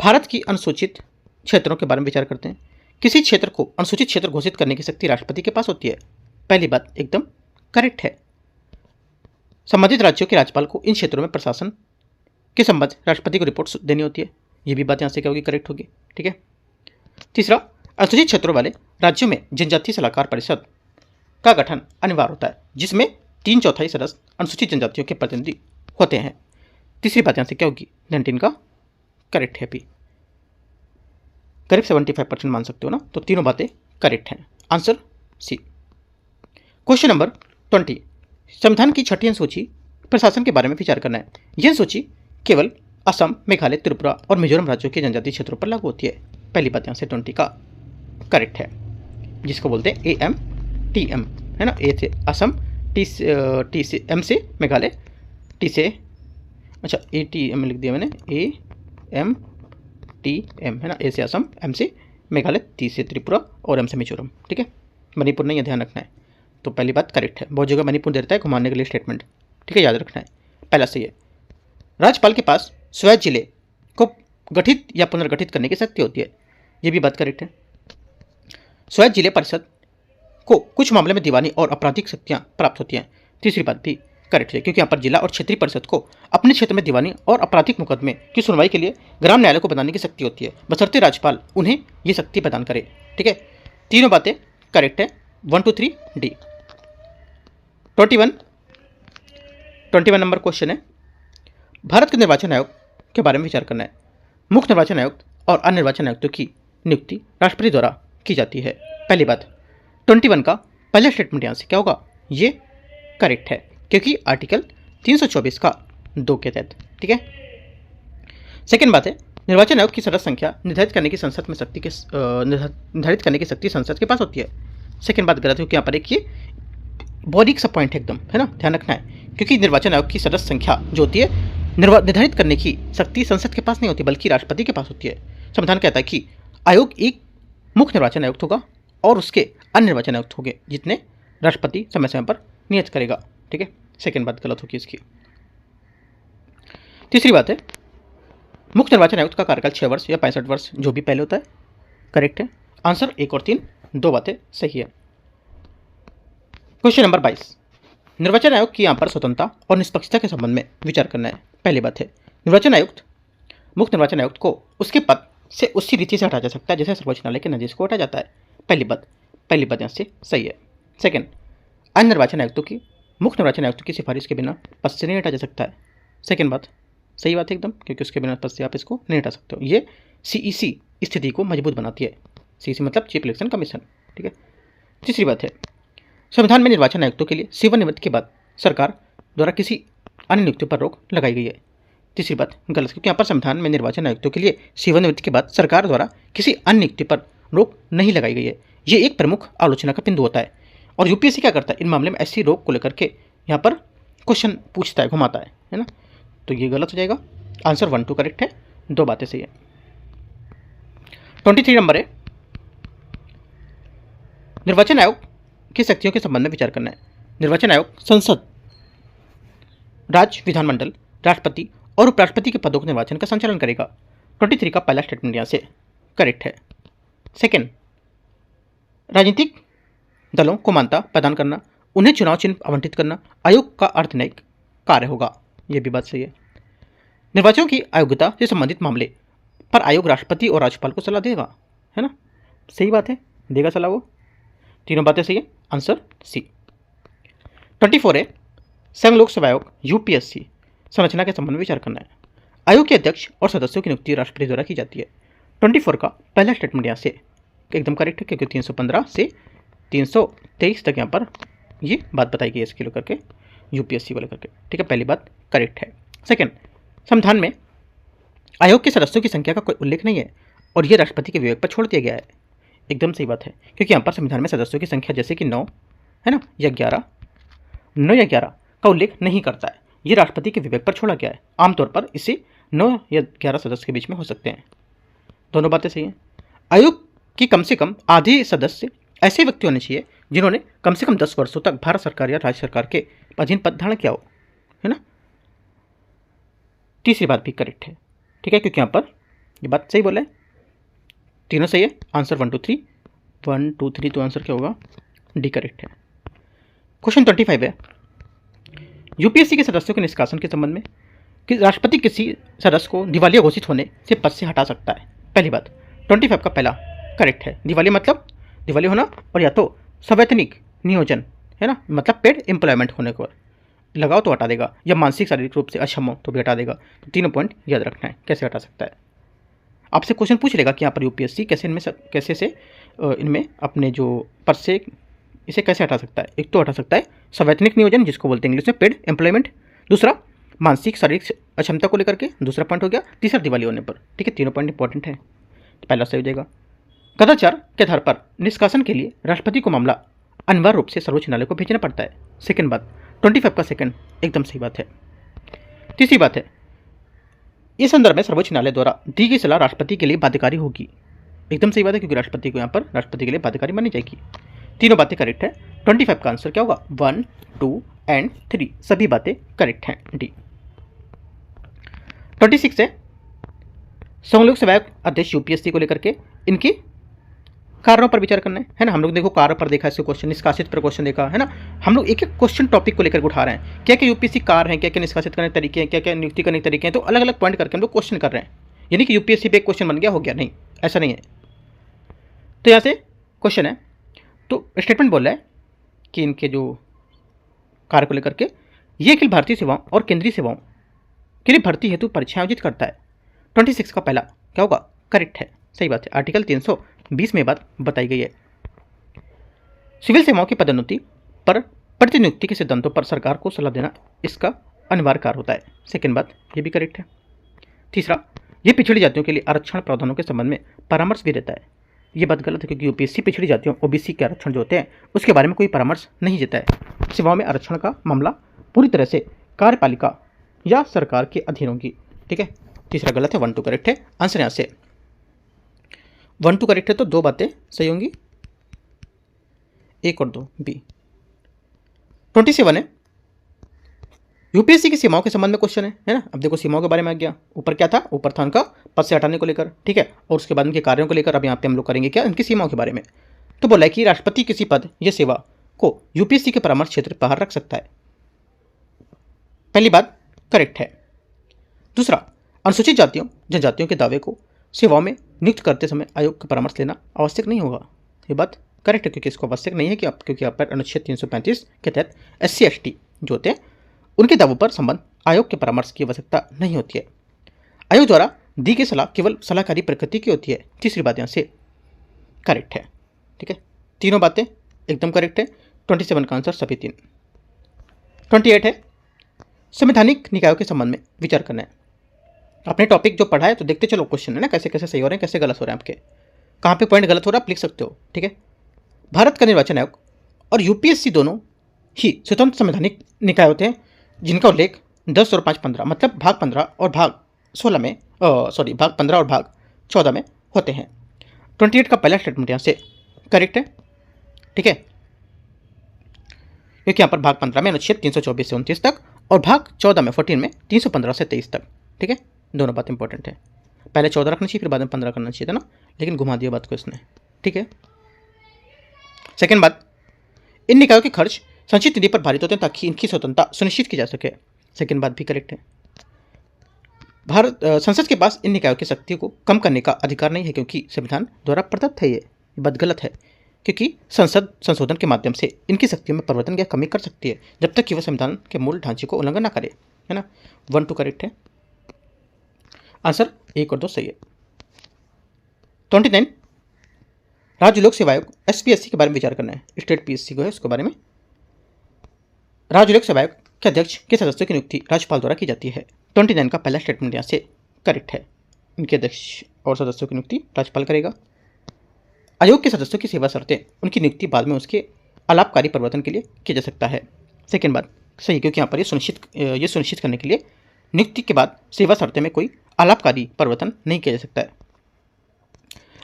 Speaker 1: भारत की अनुसूचित क्षेत्रों के बारे में विचार करते हैं। किसी क्षेत्र को अनुसूचित क्षेत्र घोषित करने की शक्ति राष्ट्रपति के पास होती है। पहली बात एकदम करेक्ट है। संबंधित राज्यों के राज्यपाल को इन क्षेत्रों में प्रशासन के संबंध राष्ट्रपति को रिपोर्ट देनी होती है। ये भी बात यहाँ से क्या होगी, करेक्ट होगी, ठीक है। तीसरा, अनुसूचित क्षेत्रों वाले राज्यों में जनजातीय सलाहकार परिषद का गठन अनिवार्य होता है जिसमें 3/4 सदस्य अनुसूचित जनजातियों के प्रतिनिधि होते हैं। तीसरी बात यहाँ से क्या होगी, 19 का करेक्ट है, भी करीब 75% मान सकते हो ना, तो तीनों बातें करेक्ट हैं। Answer C. क्वेश्चन नंबर 20 संविधान की छठी अनुसूची प्रशासन के बारे में विचार करना है। यह सूची केवल असम, मेघालय, त्रिपुरा और मिजोरम राज्यों के जनजातीय क्षेत्रों पर लागू होती है। पहली बात यहाँ से 20 का करेक्ट है, जिसको बोलते हैं AMTM, है ना। ए से असम, टी से एम से मेघालय, टी से अच्छा ATM लिख दिया मैंने, AMTM, है ना। ए से असम, एम से मेघालय, टी से त्रिपुरा और एम से मिजोरम। ठीक है, मणिपुर नहीं, यह ध्यान रखना है। तो पहली बात करेक्ट है, बहुत जगह मणिपुर देता है घुमाने के लिए स्टेटमेंट। ठीक है, याद रखना है। पहला सही है। राज्यपाल के पास स्वयं जिले को गठित या पुनर्गठित करने की शक्ति होती है। यह भी बात करेक्ट है। स्वयं जिले परिषद को कुछ मामले में दीवानी और आपराधिक शक्तियां प्राप्त होती हैं। तीसरी बात भी करेक्ट है, क्योंकि यहाँ पर जिला और क्षेत्रीय परिषद को अपने क्षेत्र में दीवानी और आपराधिक मुकदमे की सुनवाई के लिए ग्राम न्यायालय को बनाने की शक्ति होती है, बशर्ते राज्यपाल उन्हें ये शक्ति प्रदान करे। ठीक है, तीनों बातें करेक्ट है। 1 2 3 डी। 21 नंबर क्वेश्चन है, भारत के निर्वाचन आयोग के बारे में विचार करना है। मुख्य निर्वाचन आयुक्त और अन्य निर्वाचन आयुक्तों की नियुक्ति राष्ट्रपति द्वारा की जाती है। पहली बात 21 का पहला स्टेटमेंट यहाँ से क्या होगा, ये करेक्ट है, क्योंकि आर्टिकल 324 का 2 के तहत। ठीक है। सेकेंड बात है, निर्वाचन आयोग की सदस्य संख्या निर्धारित करने की संसद में शक्ति के निर्धारित करने की शक्ति संसद के पास होती है। सेकेंड बात गलत है, क्योंकि यहाँ पर एक ये बारीक सा पॉइंट है एकदम, है ना, ध्यान रखना है। क्योंकि निर्वाचन आयोग की सदस्य संख्या जो होती है निर्धारित करने की शक्ति संसद के पास नहीं होती, बल्कि राष्ट्रपति के पास होती है। संविधान कहता है कि आयोग एक मुख्य निर्वाचन आयुक्त होगा और उसके अन्य निर्वाचन आयुक्त होंगे, जितने राष्ट्रपति समय समय पर नियुक्त करेगा। ठीक है, सेकेंड बात गलत होगी इसकी। तीसरी बात है, मुख्य निर्वाचन आयुक्त का कार्यकाल 6 वर्ष या 65 वर्ष जो भी पहले होता है, करेक्ट है। आंसर 1 और 3 दो बातें सही है। क्वेश्चन नंबर 22, निर्वाचन आयोग की यहाँ पर स्वतंत्रता और निष्पक्षता के संबंध में विचार करना है। पहली बात है, निर्वाचन आयुक्त मुख्य निर्वाचन आयुक्त को उसके पद से उसी रीति से हटाया जा सकता है जैसे सर्वोच्च न्यायालय के न्यायाधीश को हटाया जाता है। पहली बात यहाँ से सही है। सेकंड, अन्य निर्वाचन आयुक्तों की मुख्य निर्वाचन आयुक्त की सिफारिश के बिना पद से नहीं हटाया जा सकता है। सेकंड बात सही बात है एकदम, क्योंकि उसके बिना पद से आप इसको नहीं हटा सकते हो। ये CEC स्थिति को मजबूत बनाती है। CEC मतलब चीफ इलेक्शन कमीशन। ठीक है। तीसरी बात है, संविधान में निर्वाचन आयुक्तों के लिए सेवानिवृत्ति के बाद सरकार द्वारा किसी अन्य नियुक्ति पर रोक लगाई गई है। तीसरी बात गलत, क्योंकि यहाँ पर संविधान में निर्वाचन आयुक्तों के लिए सेवानिवृत्ति के बाद सरकार द्वारा किसी अन्य नियुक्ति पर रोक नहीं लगाई गई है। ये एक प्रमुख आलोचना का बिंदु होता है, और UPSC क्या करता है, इन मामले में ऐसी रोक को लेकर के यहाँ पर क्वेश्चन पूछता है, घुमाता है ना। तो ये गलत हो जाएगा। आंसर 1 2 करेक्ट है, दो बातें सही है। 23 नंबर है, निर्वाचन आयोग की शक्तियों के संबंध में विचार करना है। निर्वाचन आयोग संसद, राज्य विधानमंडल, राष्ट्रपति और उपराष्ट्रपति के पदों के निर्वाचन का संचालन करेगा। 23 का पहला स्टेटमेंट यहाँ से करेक्ट है। सेकेंड, राजनीतिक दलों को मान्यता प्रदान करना, उन्हें चुनाव चिन्ह आवंटित करना आयोग का अर्धनैतिक कार्य होगा। यह भी बात सही है। निर्वाचनों की अयोग्यता से संबंधित मामले पर आयोग राष्ट्रपति और राज्यपाल को सलाह देगा, है ना। सही बात है, देगा सलाह वो। तीनों बातें सही है। Answer C। 24 है, संघ लोक सेवा आयोग UPSC संरचना के संबंध में विचार करना है। आयोग के अध्यक्ष और सदस्यों की नियुक्ति राष्ट्रपति द्वारा की जाती है। 24 का पहला स्टेटमेंट यहाँ से एकदम करेक्ट है, क्योंकि 315 से 323 तक यहाँ पर ये बात बताई गई है इसके लेकर के, UPSC को लेकर के। ठीक है, पहली बात करेक्ट है। सेकेंड, संविधान में आयोग के सदस्यों की संख्या का कोई उल्लेख नहीं है और ये राष्ट्रपति के विवेक पर छोड़ दिया गया है। एकदम सही बात है, क्योंकि यहाँ पर संविधान में सदस्यों की संख्या जैसे कि 9 है ना, या 11 का उल्लेख नहीं करता है। ये राष्ट्रपति के विवेक पर छोड़ा गया है। आमतौर पर इसे 9 या 11 सदस्य के बीच में हो सकते हैं। दोनों बातें सही हैं। आयोग की कम से कम आधे सदस्य ऐसे व्यक्ति होने चाहिए जिन्होंने कम से कम 10 वर्षों तक भारत सरकार या राज्य सरकार के अधीन पद धारण किया हो, है ना। तीसरी बात भी करेक्ट है। ठीक है, क्योंकि यहाँ पर ये बात सही बोला है, तीनों सही है। आंसर 1 2 3 1 2 3 तो आंसर क्या होगा, D करेक्ट है। क्वेश्चन 25 है, UPSC के सदस्यों के निष्कासन के संबंध में कि राष्ट्रपति किसी सदस्य को दिवालिया घोषित होने से पद से हटा सकता है। पहली बात 25 का पहला करेक्ट है। दिवालिया मतलब दिवालिया होना, और या तो संवैतनिक नियोजन, है ना, मतलब पेड एम्प्लॉयमेंट होने को लगाओ तो हटा देगा, या मानसिक शारीरिक रूप से अक्षम हो तो भी हटा देगा। तो तीनों पॉइंट याद रखना है, कैसे हटा सकता है। आपसे क्वेश्चन पूछ लेगा कि यहाँ पर UPSC कैसे इनमें अपने जो पद से इसे कैसे हटा सकता है? एक तो हटा सकता है संवैतनिक नियोजन, जिसको बोलते हैं इंग्लिश में पेड एम्प्लॉयमेंट। दूसरा मानसिक शारीरिक अक्षमता को लेकर के, दूसरा पॉइंट हो गया। तीसरा दिवाली होने पर। ठीक है, तीनों पॉइंट इंपॉर्टेंट है। पहला सही हो जाएगा। कदाचार के आधार पर निष्कासन के लिए राष्ट्रपति को मामला अनिवार्य रूप से सर्वोच्च न्यायालय को भेजना पड़ता है। सेकंड बात, 25 का सेकंड एकदम सही बात है। तीसरी बात है, इस संदर्भ में सर्वोच्च न्यायालय द्वारा दी गई सलाह राष्ट्रपति के लिए बाध्यकारी होगी। एकदम सही बात है, क्योंकि राष्ट्रपति को यहाँ पर राष्ट्रपति के लिए बाध्यकारी मानी जाएगी। तीनों बातें करेक्ट है। 25 का आंसर क्या होगा? 1, 2 एंड 3 सभी बातें करेक्ट हैं, डी। 26 है, संघ सहायक अध्यक्ष यूपीएससी को लेकर के इनकी कारणों पर विचार करना है ना। हम लोग देखो कार्य पर देखा इससे क्वेश्चन, निष्कासित पर क्वेश्चन देखा है ना। हम लोग एक एक क्वेश्चन टॉपिक को लेकर उठा रहे हैं। क्या क्या यूपीएससी कार्य हैं, क्या क्या निष्कासित करने के तरीके हैं, क्या क्या नियुक्ति करने के तरीके हैं, तो अलग अलग पॉइंट करके हम लोग क्वेश्चन कर रहे हैं। यानी कि यूपीएससी पे एक क्वेश्चन बन गया हो गया, नहीं ऐसा नहीं है। तो यहाँ से क्वेश्चन है, तो स्टेटमेंट बोल रहा है कि इनके जो कार्य को लेकर के ये अखिल भारतीय सेवाओं और केंद्रीय सेवाओं के लिए भर्ती हेतु परीक्षा आयोजित करता है। 26 का पहला क्या होगा? करेक्ट है, सही बात है। आर्टिकल 320 में बात बताई गई है। सिविल सेवाओं की पदोन्नति पर प्रतिनियुक्ति के सिद्धांतों पर सरकार को सलाह देना इसका अनिवार्य कार्य होता है। सेकंड बात, ये भी करेक्ट है। तीसरा, ये पिछड़ी जातियों के लिए आरक्षण प्रावधानों के संबंध में परामर्श भी देता है। ये बात गलत है, क्योंकि यूपीएससी पिछड़ी जातियों ओबीसी के आरक्षण जो होते हैं उसके बारे में कोई परामर्श नहीं देता है। सेवाओं में आरक्षण का मामला पूरी तरह से कार्यपालिका या सरकार के अधीन होगी। ठीक है, तीसरा गलत है, 1, 2 करेक्ट है। आंसर यहाँ से 1, 2 करेक्ट है, तो दो बातें सही होंगी, 1 और 2 बी। 27 है, यूपीएससी की सीमाओं के संबंध में क्वेश्चन है ना। अब देखो सीमाओं के बारे में आ गया। ऊपर क्या था? ऊपर था उनका पद से हटाने को लेकर, ठीक है, और उसके बाद उनके कार्यों को लेकर। अब यहाँ पे हम लोग करेंगे क्या? इनकी सीमाओं के बारे में। तो बोला है कि राष्ट्रपति किसी पद या सेवा को यूपीएससी के परामर्श क्षेत्र बाहर रख सकता है। पहली बात करेक्ट है। दूसरा, अनुसूचित जातियों जनजातियों के दावे को सेवाओं में नियुक्त करते समय आयोग का परामर्श लेना आवश्यक नहीं होगा। ये बात करेक्ट है, क्योंकि इसको आवश्यक नहीं है कि क्योंकि आप पर अनुच्छेद 335 के तहत SC ST जो होते हैं उनके दावों पर संबंध आयोग के परामर्श की आवश्यकता नहीं होती है। आयोग द्वारा दी गई सलाह केवल सलाहकारी प्रकृति की होती है। तीसरी बात यहाँ से करेक्ट है। ठीक है, तीनों बातें एकदम करेक्ट है। 27 का आंसर सभी 3। 28 है, संवैधानिक निकायों के संबंध में विचार करना है। आपने टॉपिक जो पढ़ा है तो देखते चलो क्वेश्चन है ना, कैसे कैसे सही हो रहे हैं, कैसे गलत हो रहे हैं, आपके कहाँ पे पॉइंट गलत हो रहा है आप लिख सकते हो। ठीक है, भारत का निर्वाचन आयोग और यूपीएससी दोनों ही स्वतंत्र संवैधानिक निकाय होते हैं, जिनका उल्लेख 10 और 5, 15 मतलब भाग 15 और भाग 16 में भाग 15 और भाग 14 में होते हैं। 28 का पहला स्टेटमेंट यहाँ से करेक्ट है। ठीक है, क्योंकि यहाँ पर भाग 15 में अनुच्छेद 324 से 29 तक और भाग 14 में 14 में 315 से 23 तक। ठीक है, दोनों बात इंपॉर्टेंट है। पहले 14 रखना चाहिए, फिर बाद में 15 करना चाहिए था ना, लेकिन घुमा दिया बात को इसने। ठीक है, सेकेंड बात, इन निकायों के खर्च संचित निधि पर भारित होते हैं ताकि इनकी स्वतंत्रता सुनिश्चित की जा सके। सेकेंड बात भी करेक्ट है। भारत संसद के पास इन निकायों की शक्तियों को कम करने का अधिकार नहीं है, क्योंकि संविधान द्वारा प्रदत्त है। ये बात गलत है, क्योंकि संसद संशोधन के माध्यम से इनकी शक्तियों में परिवर्तन या कमी कर सकती है, जब तक कि वह संविधान के मूल ढांचे को उल्लंघन न करे, है ना। 1, 2 करेक्ट है। आंसर 1 और 2 सही है। 29, राज्य लोक सेवा आयोग SPSC के बारे में विचार करना है। स्टेट PSC को है उसके बारे में। राज्य लोक सेवा आयोग के अध्यक्ष के सदस्यों की नियुक्ति राज्यपाल द्वारा की जाती है। 29 का पहला स्टेटमेंट यहाँ से करेक्ट है। इनके अध्यक्ष और सदस्यों की नियुक्ति राज्यपाल करेगा। आयोग के सदस्यों की सेवा शर्तें उनकी नियुक्ति बाद में उसके अलाभकारी परिवर्तन के लिए किया जा सकता है। सेकेंड बात सही, क्योंकि यहाँ पर ये सुनिश्चित करने के लिए नियुक्ति के बाद सेवा शर्तें में कोई अलाभकारी परिवर्तन नहीं किया जा सकता है।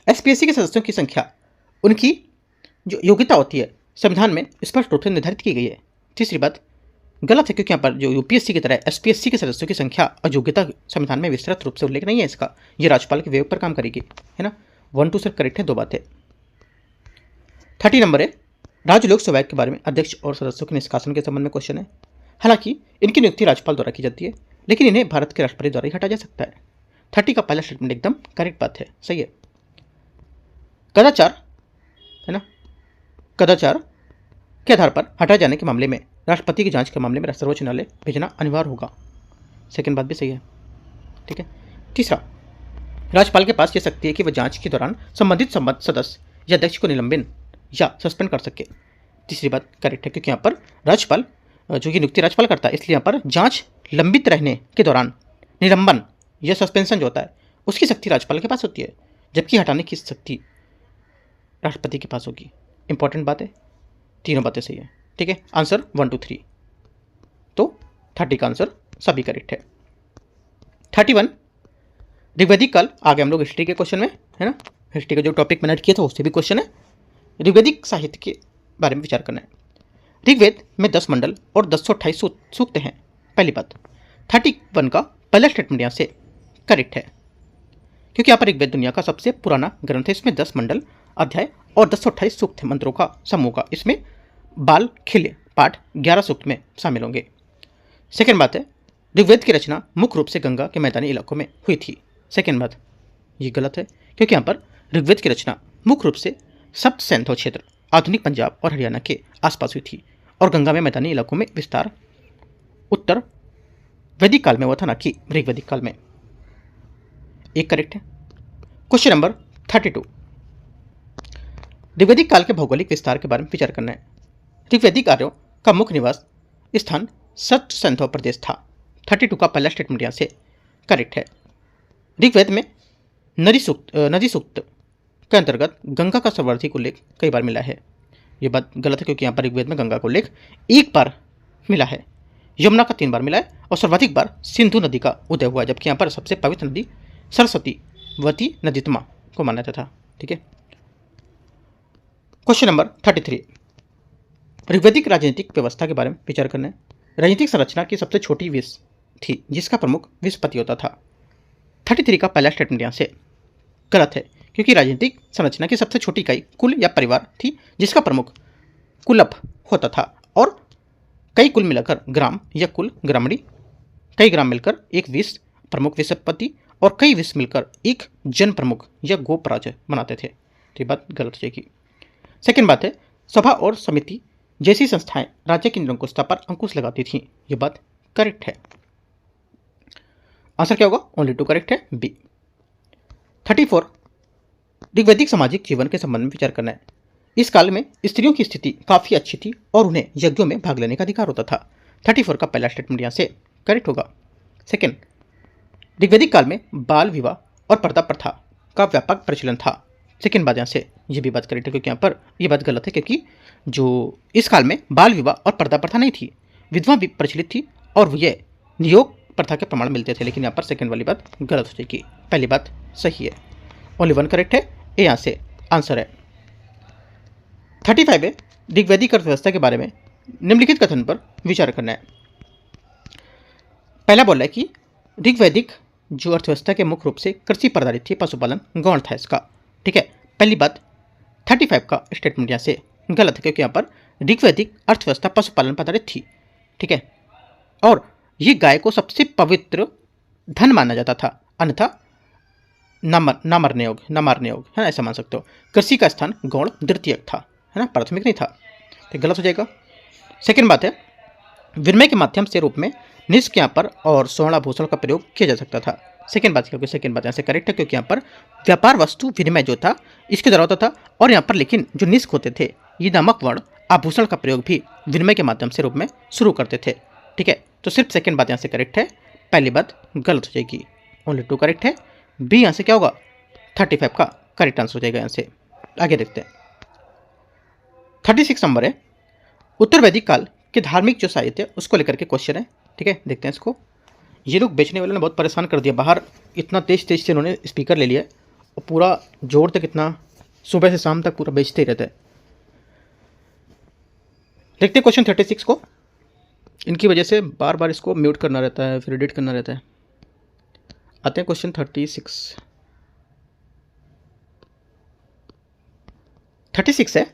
Speaker 1: SPSC के सदस्यों की संख्या उनकी जो योग्यता होती है संविधान में स्पष्ट रूप से निर्धारित की गई है। तीसरी बात गलत है, क्योंकि यहाँ पर जो UPSC की तरह SPSC के सदस्यों की संख्या और योग्यता संविधान में विस्तृत रूप से उल्लेख नहीं है इसका। ये राज्यपाल के विवेक पर काम करेगी, है ना। 1, 2 सर करेक्ट है, 2 बातें। 30 नंबर है, राज्य लोक सेवा आयोग के बारे में अध्यक्ष और सदस्यों के निष्कासन के संबंध में क्वेश्चन है। हालांकि इनकी नियुक्ति राज्यपाल द्वारा की जाती है, लेकिन इन्हें भारत के राष्ट्रपति द्वारा ही हटाया जा सकता है। 30 का पहला स्टेटमेंट एकदम करेक्ट बात है, सही है। कदाचार, है ना, कदाचार के आधार पर हटाए जाने के मामले में राष्ट्रपति की जांच के मामले में सर्वोच्च न्यायालय भेजना अनिवार्य होगा। सेकंड बात भी सही है। ठीक है। तीसरा, राज्यपाल के पास यह शक्ति है कि वह जांच के दौरान संबंधित सदस्य या अध्यक्ष को निलंबन या सस्पेंड कर सके। तीसरी बात करेक्ट है, क्योंकि यहाँ पर राज्यपाल जो कि नियुक्ति राज्यपाल करता है, इसलिए यहाँ पर जांच लंबित रहने के दौरान निलंबन या सस्पेंशन जो होता है उसकी शक्ति राज्यपाल के पास होती है, जबकि हटाने की शक्ति राष्ट्रपति के पास होगी। इंपॉर्टेंट बात है, तीनों बातें सही है। ठीक है, आंसर 1 2 3, तो 30 का आंसर सभी करेक्ट है। 31 ऋग्वैदिक काल, आगे हम लोग हिस्ट्री के क्वेश्चन में है ना, हिस्ट्री का जो टॉपिक मैंने किया था उससे भी क्वेश्चन है। ऋग्वैदिक साहित्य के बारे में विचार करना है। ऋग्वेद में 10 मंडल और 1028 सूक्त हैं। पहली बात, 31 का पहला स्टेटमेंट यहाँ से करेक्ट है, क्योंकि यहाँ पर ऋग्वेद दुनिया का सबसे पुराना ग्रंथ है। इसमें 10 मंडल, अध्याय और 1028 सूक्त मंत्रों का समूह का इसमें बाल खिल्य पाठ 11 सूक्त में शामिल होंगे। सेकेंड बात है, ऋग्वेद की रचना मुख्य रूप से गंगा के मैदानी इलाकों में हुई थी। सेकेंड बात, ये गलत है, क्योंकि यहाँ पर ऋग्वेद की रचना मुख्य रूप से सप्त सैंथो क्षेत्र, आधुनिक पंजाब और हरियाणा के आसपास हुई थी, और गंगा में मैदानी इलाकों में विस्तार उत्तर वैदिक काल में हुआ था, ना कि ऋग्वैदिक काल में। एक करेक्ट है। क्वेश्चन नंबर 32, ऋग्वैदिक काल के भौगोलिक विस्तार के बारे में विचार करना है। ऋग्वैदिक आर्यों का मुख्य निवास स्थान सप्त सैंथो प्रदेश था। 32 का पहला स्टेटमेंट यहाँ से करेक्ट है। ऋग्वेद में नदी सूक्त के अंतर्गत गंगा का सर्वाधिक उल्लेख कई बार मिला है। ये बात गलत है, क्योंकि यहाँ पर ऋग्वेद में गंगा का उल्लेख एक बार मिला है, यमुना का 3 बार मिला है, और सर्वाधिक बार सिंधु नदी का उदय हुआ, जबकि यहाँ पर सबसे पवित्र नदी सरस्वती वती नदीतमा को माना जाता था। ठीक है। क्वेश्चन नंबर 33, ऋग्वैदिक राजनीतिक व्यवस्था के बारे में विचार करना है। राजनीतिक संरचना की सबसे छोटी विष थी, जिसका प्रमुख विषपति होता था। 33 का पहला स्टेटमेंट यहाँ से गलत है, क्योंकि राजनीतिक संरचना की सबसे छोटी इकाई कुल या परिवार थी, जिसका प्रमुख कुलप होता था, और कई कुल मिलाकर ग्राम या कुल ग्रामणी, कई ग्राम मिलकर एक विष प्रमुख विषपति, और कई विष मिलकर एक जन प्रमुख या गोप राज बनाते थे। तो ये बात गलत हो जाएगी। सेकेंड बात है, सभा और समिति जैसी संस्थाएं राज्य की निरंकुशता पर अंकुश लगाती थीं। ये बात करेक्ट है। आंसर क्या होगा? ओनली 2 करेक्ट है, बी। 34 ऋग्वैदिक सामाजिक जीवन के संबंध में विचार करना है। इस काल में स्त्रियों की स्थिति काफी अच्छी थी और उन्हें यज्ञों में भाग लेने का अधिकार होता था। 34 का पहला स्टेटमेंट यहाँ से करेक्ट होगा। सेकेंड, ऋग्वैदिक काल में बाल विवाह और पर्दा प्रथा का व्यापक प्रचलन था। सेकेंड बात यहाँ से ये भी बात करेक्ट है, क्योंकि यहाँ पर ये बात गलत है, क्योंकि जो इस काल में बाल विवाह और पर्दा प्रथा नहीं थी, विधवा भी प्रचलित थी और ये नियोग प्रथा के प्रमाण मिलते थे। लेकिन यहाँ पर सेकेंड वाली बात गलत हो जाएगी, पहली बात सही है। ओनली 1 करेक्ट है, ये यहाँ से आंसर है। 35 है, ऋग्वैदिक अर्थव्यवस्था के बारे में निम्नलिखित कथन पर विचार करना है। पहला बोल रहा है कि ऋग्वैदिक जो अर्थव्यवस्था के मुख्य रूप से कृषि पर आधारित थी, पशुपालन गौण था इसका। ठीक है, पहली बात 35 का स्टेटमेंट यहाँ से गलत है, क्योंकि यहाँ पर ऋग्वैदिक अर्थव्यवस्था पशुपालन पर आधारित थी। ठीक है, और ये गाय को सबसे पवित्र धन माना जाता था, अन्यथा न मारने योग है ना, ऐसा मान सकते हो। कृषि का स्थान गौण द्वितीयक था, है ना, प्राथमिक नहीं था, तो गलत हो जाएगा। सेकेंड बात है, विनिमय के माध्यम से रूप में निष्क यहाँ पर और स्वर्णाभूषण का प्रयोग किया जा सकता था। सेकेंड बात, क्योंकि सेकेंड बात यहाँ से करेक्ट है, क्योंकि यहाँ पर व्यापार वस्तु विनिमय जो था इसके द्वारा होता था, और यहाँ पर लेकिन जो निष्क होते थे ये नमक वर्ण आभूषण का प्रयोग भी विनिमय के माध्यम से रूप में शुरू करते थे। ठीक है, तो सिर्फ सेकेंड बात यहाँ से करेक्ट है, पहली बात गलत हो जाएगी। ओनली 2 करेक्ट है, बी यहाँ से क्या होगा? 35 का करेक्ट आंसर हो जाएगा। यहाँ से आगे देखते हैं। 36 नंबर है, उत्तर वैदिक काल के धार्मिक जो साहित्य उसको लेकर के क्वेश्चन है। ठीक है, देखते हैं इसको। ये लोग बेचने वाले ने बहुत परेशान कर दिया, बाहर इतना तेज से उन्होंने स्पीकर ले लिया और पूरा जोर तक इतना सुबह से शाम तक पूरा बेचते ही रहते हैं। देखते हैं क्वेश्चन 36 को। इनकी वजह से बार बार इसको म्यूट करना रहता है, फिर एडिट करना रहता है। आते हैं क्वेश्चन 36 है,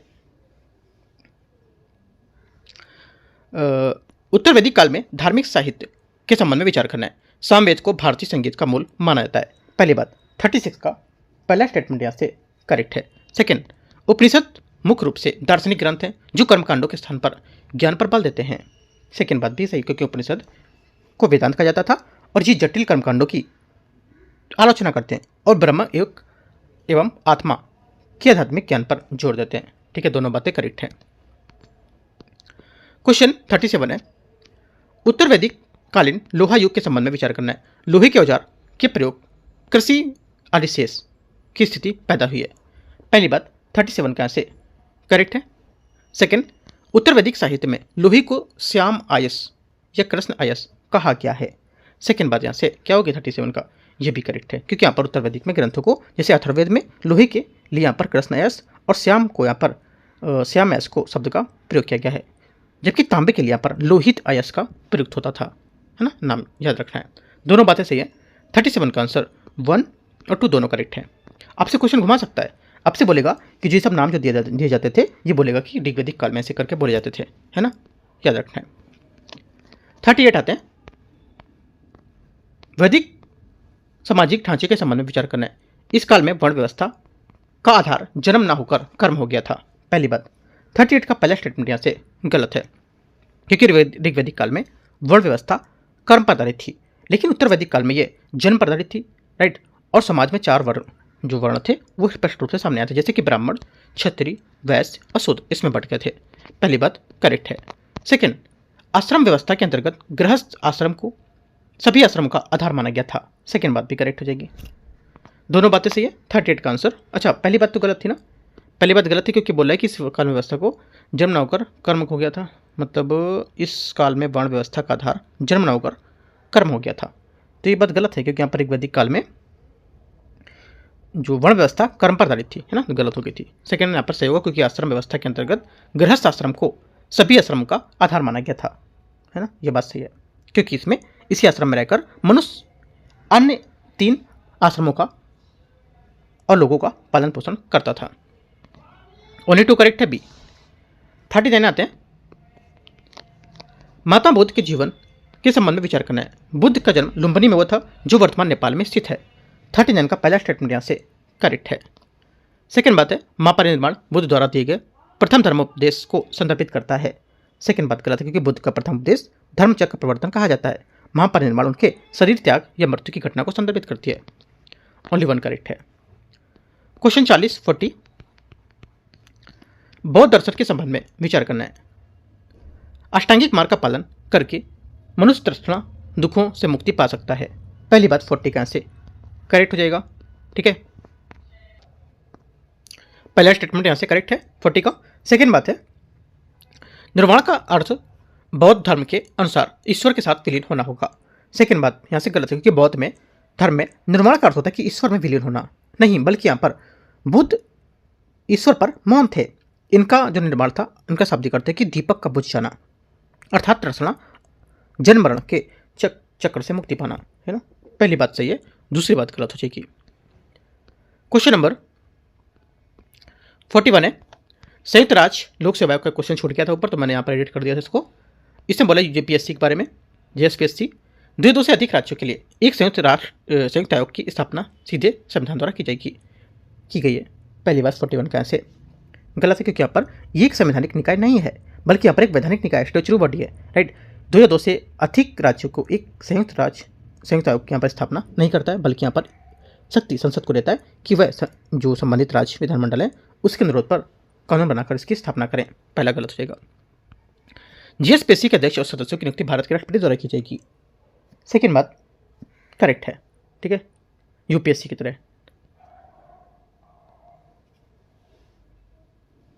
Speaker 1: उत्तर वैदिक काल में धार्मिक साहित्य के संबंध में विचार करना है। सामवेद को भारतीय संगीत का मूल माना जाता है। पहली बात, 36 का पहला स्टेटमेंट यहाँ से करेक्ट है। सेकंड, उपनिषद मुख्य रूप से दार्शनिक ग्रंथ हैं जो कर्मकांडों के स्थान पर ज्ञान पर बल देते हैं। सेकंड बात भी सही, क्योंकि उपनिषद को वेदांत कहा जाता था और ये जटिल कर्मकांडों की आलोचना करते हैं और ब्रह्म एवं आत्मा के आध्यात्मिक ज्ञान पर जोर देते हैं। ठीक है, दोनों बातें करेक्ट हैं। क्वेश्चन 37 है, उत्तर वैदिक कालीन लोहा युग के संबंध में विचार करना है। लोहे के औजार के प्रयोग कृषि अधिशेष की स्थिति पैदा हुई है। पहली बात 37 का से करेक्ट है। सेकंड, उत्तर वैदिक साहित्य में लोहे को श्याम आयस या कृष्ण आयस कहा गया है। सेकंड बात यहाँ से क्या होगी 37 का, ये भी करेक्ट है, क्योंकि यहाँ पर उत्तर वैदिक में ग्रंथों को जैसे अथर्ववेद में लोहे के लिए यहाँ पर कृष्ण आयस और श्याम को यहाँ पर श्याम आयस को शब्द का प्रयोग किया गया है, जबकि तांबे के लिए यहाँ पर लोहित आयस का प्रयुक्त होता था, है ना, नाम याद रखना है। दोनों बातें सही है। 37 का आंसर 1 और 2 दोनों करेक्ट है। आपसे क्वेश्चन घुमा सकता है, आपसे बोलेगा कि जो सब नाम जो दिए जाते थे ये बोलेगा कि ऋग्वैदिक काल में ऐसे करके बोले जाते थे, है ना, याद रखना है। 38 आते हैं, वैदिक सामाजिक ढांचे के संबंध में विचार करना है। इस काल में वर्ण व्यवस्था का आधार जन्म ना होकर कर्म हो गया था। पहली बात 38 का पहला स्टेटमेंट यहाँ से गलत है, क्योंकि ऋग्वैदिक काल में वर्ण व्यवस्था कर्म पर आधारित थी, लेकिन उत्तर वैदिक काल में ये जन्म पर आधारित थी, राइट। और समाज में 4 वर्ण जो वर्ण थे वो स्पष्ट रूप से सामने आते, जैसे कि ब्राह्मण, क्षत्रिय, वैश्य और शूद्र इसमें बट गए थे। पहली बात करेक्ट है। सेकेंड, आश्रम व्यवस्था के अंतर्गत गृहस्थ आश्रम को सभी आश्रम का आधार माना गया था। सेकेंड बात भी करेक्ट हो जाएगी। दोनों बातें सही है। 38 का आंसर, अच्छा पहली बात तो गलत थी ना, पहली बात गलत थी क्योंकि बोला है कि इस काल व्यवस्था को जन्म ना होकर कर्म हो गया था, मतलब इस काल में वर्ण व्यवस्था का आधार जन्म ना होकर कर्म हो गया था, तो ये बात गलत है, क्योंकि यहाँ पर ऋग्वैदिक काल में जो वर्ण व्यवस्था कर्म पर आधारित थी, है ना, गलत हो गई थी। सेकेंड यहाँ पर सही होगा, क्योंकि आश्रम व्यवस्था के अंतर्गत गृहस्थ आश्रम को सभी आश्रम का आधार माना गया था, है ना, ये बात सही है, क्योंकि इसमें इसी आश्रम में रहकर मनुष्य अन्य 3 आश्रमों का और लोगों का पालन पोषण करता था। ओनली 2 करेक्ट है बी। 39 आते हैं, महात्मा बुद्ध के जीवन के संबंध में विचार करना है। बुद्ध का जन्म लुम्बिनी में हुआ था, जो वर्तमान नेपाल में स्थित है। 39 का पहला स्टेटमेंट यहाँ से करेक्ट है। सेकेंड बात है, महापरिनिर्वाण बुद्ध द्वारा दिए गए प्रथम धर्मोपदेश को संदर्भित करता है। सेकेंड बात गलत है, क्योंकि बुद्ध का प्रथम उपदेश धर्मचक्र प्रवर्तन कहा जाता है। महापरिनिर्वाण उनके शरीर त्याग या मृत्यु की घटना को संदर्भित करती है। ओनली 1 करेक्ट है। क्वेश्चन 40 बौद्ध दर्शन के संबंध में विचार करना है। अष्टांगिक मार्ग का पालन करके मनुष्य तृष्णा दुखों से मुक्ति पा सकता है। पहली बात 40 का से करेक्ट हो जाएगा, ठीक है, पहला स्टेटमेंट यहां से करेक्ट है 40 का। सेकेंड बात है, निर्वाण का अर्थ बौद्ध धर्म के अनुसार ईश्वर के साथ विलीन होना होगा। सेकेंड बात यहां से गलत है, क्योंकि बौद्ध में धर्म में निर्वाण का अर्थ होता है कि ईश्वर में विलीन होना नहीं, बल्कि यहाँ पर बुद्ध ईश्वर पर मौन थे। इनका जो निर्माण था, इनका शाब्दिक अर्थ है कि दीपक का बुझ जाना, अर्थात तृष्णा जन्म मरण के चक्र से मुक्ति पाना, है ना, पहली बात सही है, दूसरी बात गलत हो जाएगी। क्वेश्चन नंबर 41 है, संयुक्त राज्य लोक सेवा आयोग का क्वेश्चन छूट गया था ऊपर, तो मैंने यहाँ पर एडिट कर दिया था इसको। इसमें बोला यूपीएससी के बारे में, जेएसपीएससी 2 से अधिक राज्यों के लिए एक संयुक्त आयोग की स्थापना सीधे संविधान द्वारा की गई है। पहली बात 41 का से गलत है, क्योंकि यहाँ पर ये एक संवैधानिक निकाय नहीं है, बल्कि यहाँ पर एक वैधानिक निकाय स्टेचुरी बॉडी है, राइट। 2 से अधिक राज्यों को एक संयुक्त आयोग की यहाँ पर स्थापना नहीं करता है, बल्कि यहाँ पर शक्ति संसद को देता है कि वह जो संबंधित राज्य विधानमंडल है उसके अनुरोध पर कानून बनाकर इसकी स्थापना करें। पहला गलत हो जाएगा। जीएसपीएससी के अध्यक्ष और सदस्यों की नियुक्ति भारत के राष्ट्रपति द्वारा की जाएगी। सेकेंड बात करेक्ट है, ठीक है, यूपीएससी की तरह।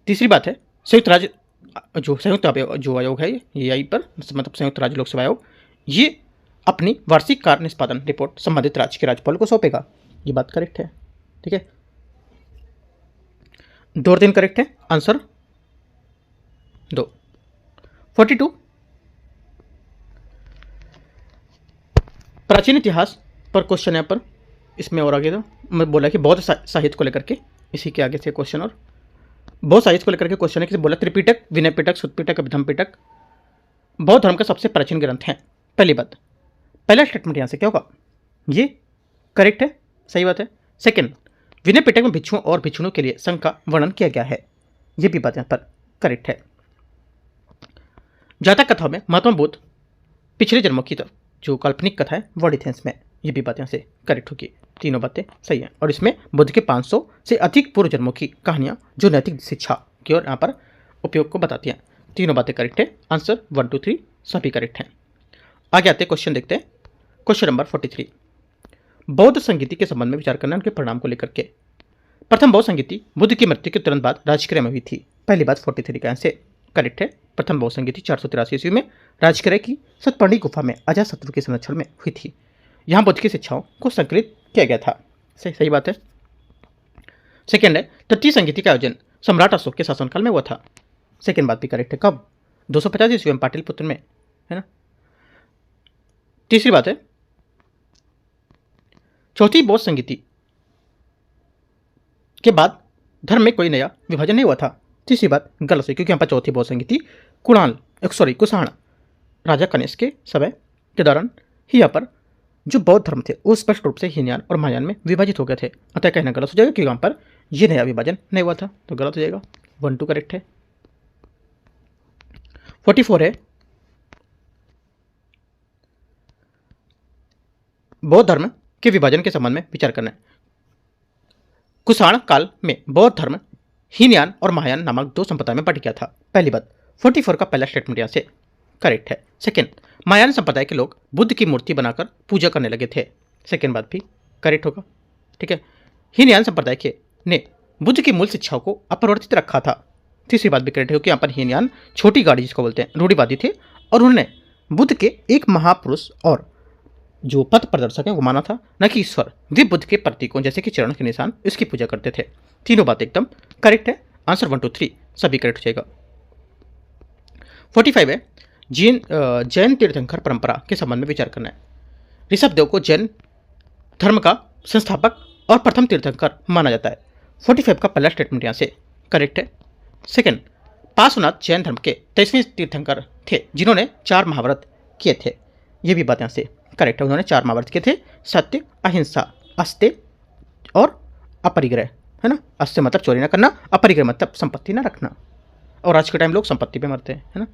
Speaker 1: तीसरी बात है, संयुक्त आयोग है ये आई पर, मतलब संयुक्त राज्य लोक सेवा आयोग, ये अपनी वार्षिक कार्य निष्पादन रिपोर्ट संबंधित राज्य के राज्यपाल को सौंपेगा। ये बात करेक्ट है, ठीक है, 2 और 3 करेक्ट है, आंसर 2। 42 प्राचीन इतिहास पर क्वेश्चन है पर, इसमें और आगे था, मैं बोला कि बौद्ध साहित्य को लेकर के, इसी के आगे से क्वेश्चन, और बौद्ध साहित्य को लेकर के क्वेश्चन है कि बोला त्रिपिटक, विनय पिटक, सुत्त पिटक, अभिधम पिटक बौद्ध धर्म का सबसे प्राचीन ग्रंथ है। पहली बात, पहला स्टेटमेंट यहाँ से क्या होगा, ये करेक्ट है, सही बात है। सेकेंड, विनय पिटक में भिक्षुओं और भिक्षुणियों के लिए संघ का वर्णन किया गया है, ये भी बात यहाँ पर करेक्ट है। जातक कथाओं में महात्मा बुद्ध पिछले जन्मों की तरफ जो काल्पनिक कथा है वर्णित है इसमें, ये भी बात यहाँ से करेक्ट होगी, तीनों बातें सही हैं। और इसमें बुद्ध के 500 से अधिक पूर्व जन्मों की कहानियाँ जो नैतिक शिक्षा की ओर यहाँ पर उपयोग को बताती हैं। तीनों बातें करेक्ट है। आंसर 1 2 3 सभी करेक्ट हैं। आगे आते क्वेश्चन देखते हैं। क्वेश्चन नंबर 43, बौद्ध संगीति के संबंध में विचार करना, उनके परिणाम को लेकर के। प्रथम बौद्ध संगीति बुद्ध की मृत्यु के तुरंत बाद राजक्रय में हुई थी। पहली बात 43 का आंसर करेक्ट है। प्रथम बौद्ध संगीति 483 ईस्वी में राजक्रय की सतपर्णी गुफा में अजातशत्रु के संरक्षण में हुई थी। यहाँ बुद्ध की शिक्षाओं को संकलित किया गया था। सही बात है। सेकेंड है, तृतीय संगीति का आयोजन सम्राट अशोक के शासनकाल में हुआ था। सेकेंड बात भी करेक्ट है। कब? 250 ईस्वी में पाटलिपुत्र में, है ना। तीसरी बात है, चौथी बौद्ध संगीति के बाद धर्म में कोई नया विभाजन नहीं हुआ था। तीसरी बात गलत है, क्योंकि यहाँ पर चौथी बौद्ध संगीति कुषाण राजा कनिष्क के समय के दौरान ही यहाँ पर जो बौद्ध धर्म थे वो स्पष्ट रूप से हीनयान और महायान में विभाजित हो गए थे। अतः कहना गलत हो जाएगा, क्योंकि यहाँ पर यह नया विभाजन नहीं हुआ था, तो गलत हो जाएगा। 1 2 करेक्ट है। 44 है, बौद्ध धर्म के विभाजन के संबंध में विचार करना है। कुषाण काल में बौद्ध धर्म हीनयान और महायान नामक दो संप्रदाय में बंट गया था। पहली बात 44 का पहला स्टेटमेंट यहाँ से करेक्ट है। सेकेंड, महायान संप्रदाय के लोग बुद्ध की मूर्ति बनाकर पूजा करने लगे थे। सेकेंड बात भी करेक्ट होगा, ठीक है। हीनयान संप्रदाय के ने बुद्ध की मूल शिक्षाओं को अपरिवर्तित रखा था। तीसरी बात भी करेक्ट है, क्योंकि यहाँ पर हीनयान छोटी गाड़ी जिसको बोलते हैं रूढ़िवादी थे, और उन्होंने बुद्ध के एक महापुरुष और जो पथ प्रदर्शक है वो माना था, न कि ईश्वर। वे बुद्ध के प्रतीकों जैसे कि चरण के निशान इसकी पूजा करते थे। तीनों बातें एकदम करेक्ट है। आंसर 1 2 3 सभी करेक्ट हो जाएगा। 45 है, जैन तीर्थंकर परंपरा के संबंध में विचार करना है। ऋषभदेव को जैन धर्म का संस्थापक और प्रथम तीर्थंकर माना जाता है। 45 का पहला स्टेटमेंट यहाँ से करेक्ट है। सेकेंड, पार्श्वनाथ जैन धर्म के 23वें तीर्थंकर थे, जिन्होंने 4 महाव्रत किए थे। ये भी बात यहाँ से करेक्ट है। उन्होंने 4 महाव्रत किए थे, सत्य, अहिंसा, अस्त्य और अपरिग्रह, है ना। अस्त्य मतलब चोरी ना करना, अपरिग्रह मतलब संपत्ति ना रखना। और आज के टाइम लोग संपत्ति पे मरते हैं, है ना।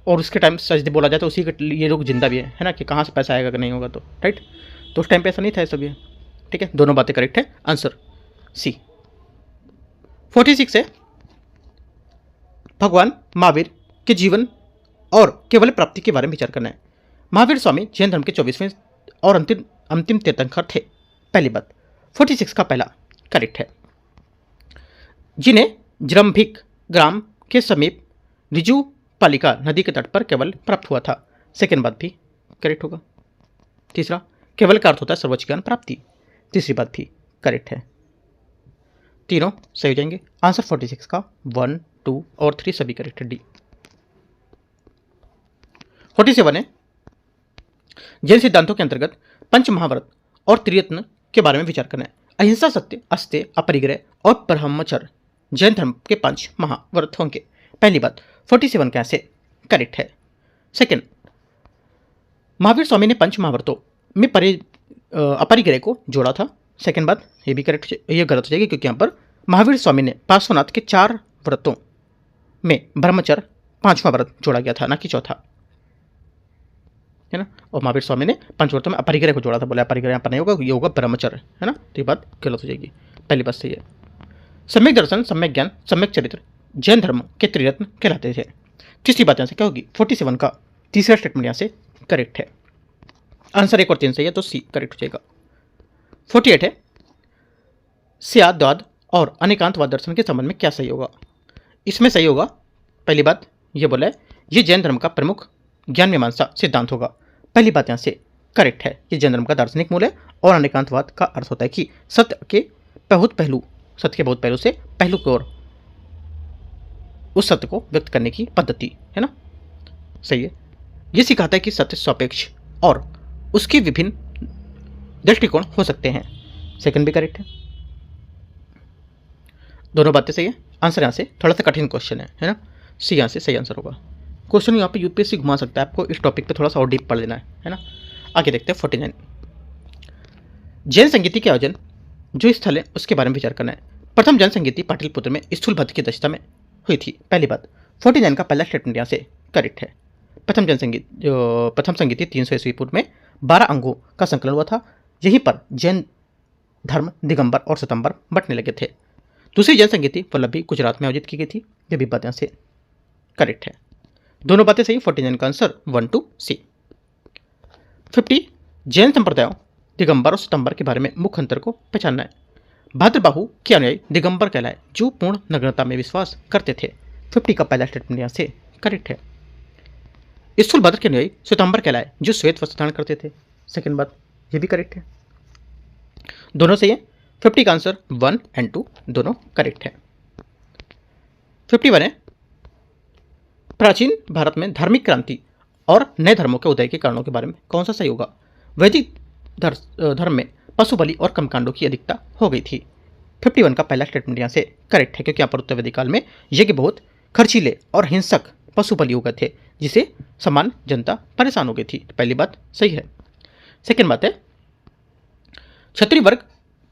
Speaker 1: और उसके टाइम सच बोला जाए तो उसी के लिए लोग जिंदा भी है ना, कि कहाँ से पैसा आएगा कि नहीं होगा, तो राइट। तो उस टाइम पे ऐसा नहीं था ये सब, ये ठीक है। दोनों बातें करेक्ट है। आंसर सी। 46 है, भगवान महावीर के जीवन और केवल प्राप्ति के बारे में विचार करना है। महावीर स्वामी जैन धर्म के 24वें और अंतिम तीर्थंकर थे। पहली बात 46 का पहला करेक्ट है, जिन्हें जरंभिक ग्राम के समीप रिजु पालिका नदी के तट पर केवल प्राप्त हुआ था। सेकेंड बात भी करेक्ट होगा। तीसरा, केवल का अर्थ होता है सर्वोच्च ज्ञान प्राप्ति। तीसरी बात भी करेक्ट है। तीनों सही हो जाएंगे। आंसर 46 का 1 2 और 3 सभी करेक्ट है। डी। 47 है, जैन सिद्धांतों के अंतर्गत पंच महाव्रत और त्रिरत्न के बारे में विचार करना है। अहिंसा, सत्य, अस्त्य, अपरिग्रह और ब्रह्मचर्य जैन धर्म के 5 महाव्रत होंगे। पहली बात 47 का ऐसे करेक्ट है। सेकेंड, महावीर स्वामी ने पंच महाव्रतों में अपरिग्रह को जोड़ा था। सेकेंड बात ये भी करेक्ट, ये गलत हो जाएगी, क्योंकि यहाँ पर महावीर स्वामी ने पार्श्वनाथ के 4 व्रतों में ब्रह्मचर्य 5वां व्रत जोड़ा गया था, ना कि चौथा, है ना। और महावीर स्वामी ने 5 व्रतों में अपरिग्रह को जोड़ा था। बोला अपरिग्रह यहाँ पर नहीं होगा, ये होगा ब्रह्मचर्य, है ना। तो ये बात गलत हो जाएगी। पहली बात सही है। सम्यक दर्शन, सम्यक ज्ञान, सम्यक चरित्र जैन धर्म के त्रिरत्न कहलाते थे। तीसरी बात यहाँ से क्या होगी? 47 का तीसरा स्टेटमेंट यहाँ से करेक्ट है। आंसर 1 और 3 सही है, तो सी करेक्ट हो जाएगा। 48 है, स्याद्वाद और अनेकांतवाद दर्शन के संबंध में क्या सही होगा? इसमें सही होगा, पहली बात ये बोला है, ये जैन धर्म का प्रमुख ज्ञान मीमांसा सिद्धांत होगा। पहली बात यहाँ से करेक्ट है, ये जैन धर्म का दार्शनिक मूल है। और अनेकांतवाद का अर्थ होता है कि सत्य के बहुत पहलू से पहलू की ओर उस सत्य को व्यक्त करने की पद्धति, है ना। सही है। ये सिखाता है कि सत्य सापेक्ष और उसके विभिन्न दृष्टिकोण हो सकते हैं। सेकंड भी करेक्ट है, दोनों बातें सही है। आंसर यहाँ से थोड़ा सा कठिन क्वेश्चन है ना। सी यहाँ से सही आंसर होगा। क्वेश्चन यहाँ पे यूपीएससी घुमा सकता है, आपको इस टॉपिक पे थोड़ा सा और डीप पढ़ लेना है ना। आगे देखते हैं 49, जैन संगीति के आयोजन जो स्थल है उसके बारे में विचार करना है। प्रथम जैन संगीति पाटलिपुत्र में स्थूलभद्र की अध्यक्षता में हुई थी। पहली बात 49 का पहला स्टेटमेंट यहाँ से करेक्ट है। प्रथम संगीति 300 ईस्वी पूर्व में 12 अंगों का संकलन हुआ था। यहीं पर जैन धर्म दिगंबर और सितंबर बंटने लगे थे। दूसरी जैन संगीति वल्लभी गुजरात में आयोजित की गई थी। यह भी बात यहाँ से करेक्ट है। दोनों बातें सही। 49 का आंसर 1 to C। 50 जैन संप्रदायों दिगंबर और सितंबर के बारे में मुख्य अंतर को पहचानना है। भाद्रबाहु के अनुयायी दिगंबर कहलाए जो पूर्ण नग्नता में विश्वास करते थे। 50 का पहला स्टेटमेंट यहाँ से करेक्ट है। स्थूलभद्र के अनुयायी श्वेतांबर कहलाए जो श्वेत वस्त्र धारण करते थे। सेकंड बात ये भी करेक्ट है, दोनों सही है। 50 का आंसर 1 and 2 दोनों करेक्ट है। 51 है प्राचीन भारत में धार्मिक क्रांति और नए धर्मों के उदय के कारणों के बारे में कौन सा सही होगा। वैदिक धर्म में पशु बलि और कर्मकांडों की अधिकता हो गई थी। 51 का पहला स्टेटमेंट यहाँ से करेक्ट है क्योंकि यहाँ पर उत्तर वैदिक काल में यज्ञ बहुत खर्चीले और हिंसक पशु बलि हो गए थे जिसे सामान्य जनता परेशान हो गई थी। पहली बात सही है। सेकेंड बात है क्षत्रिय वर्ग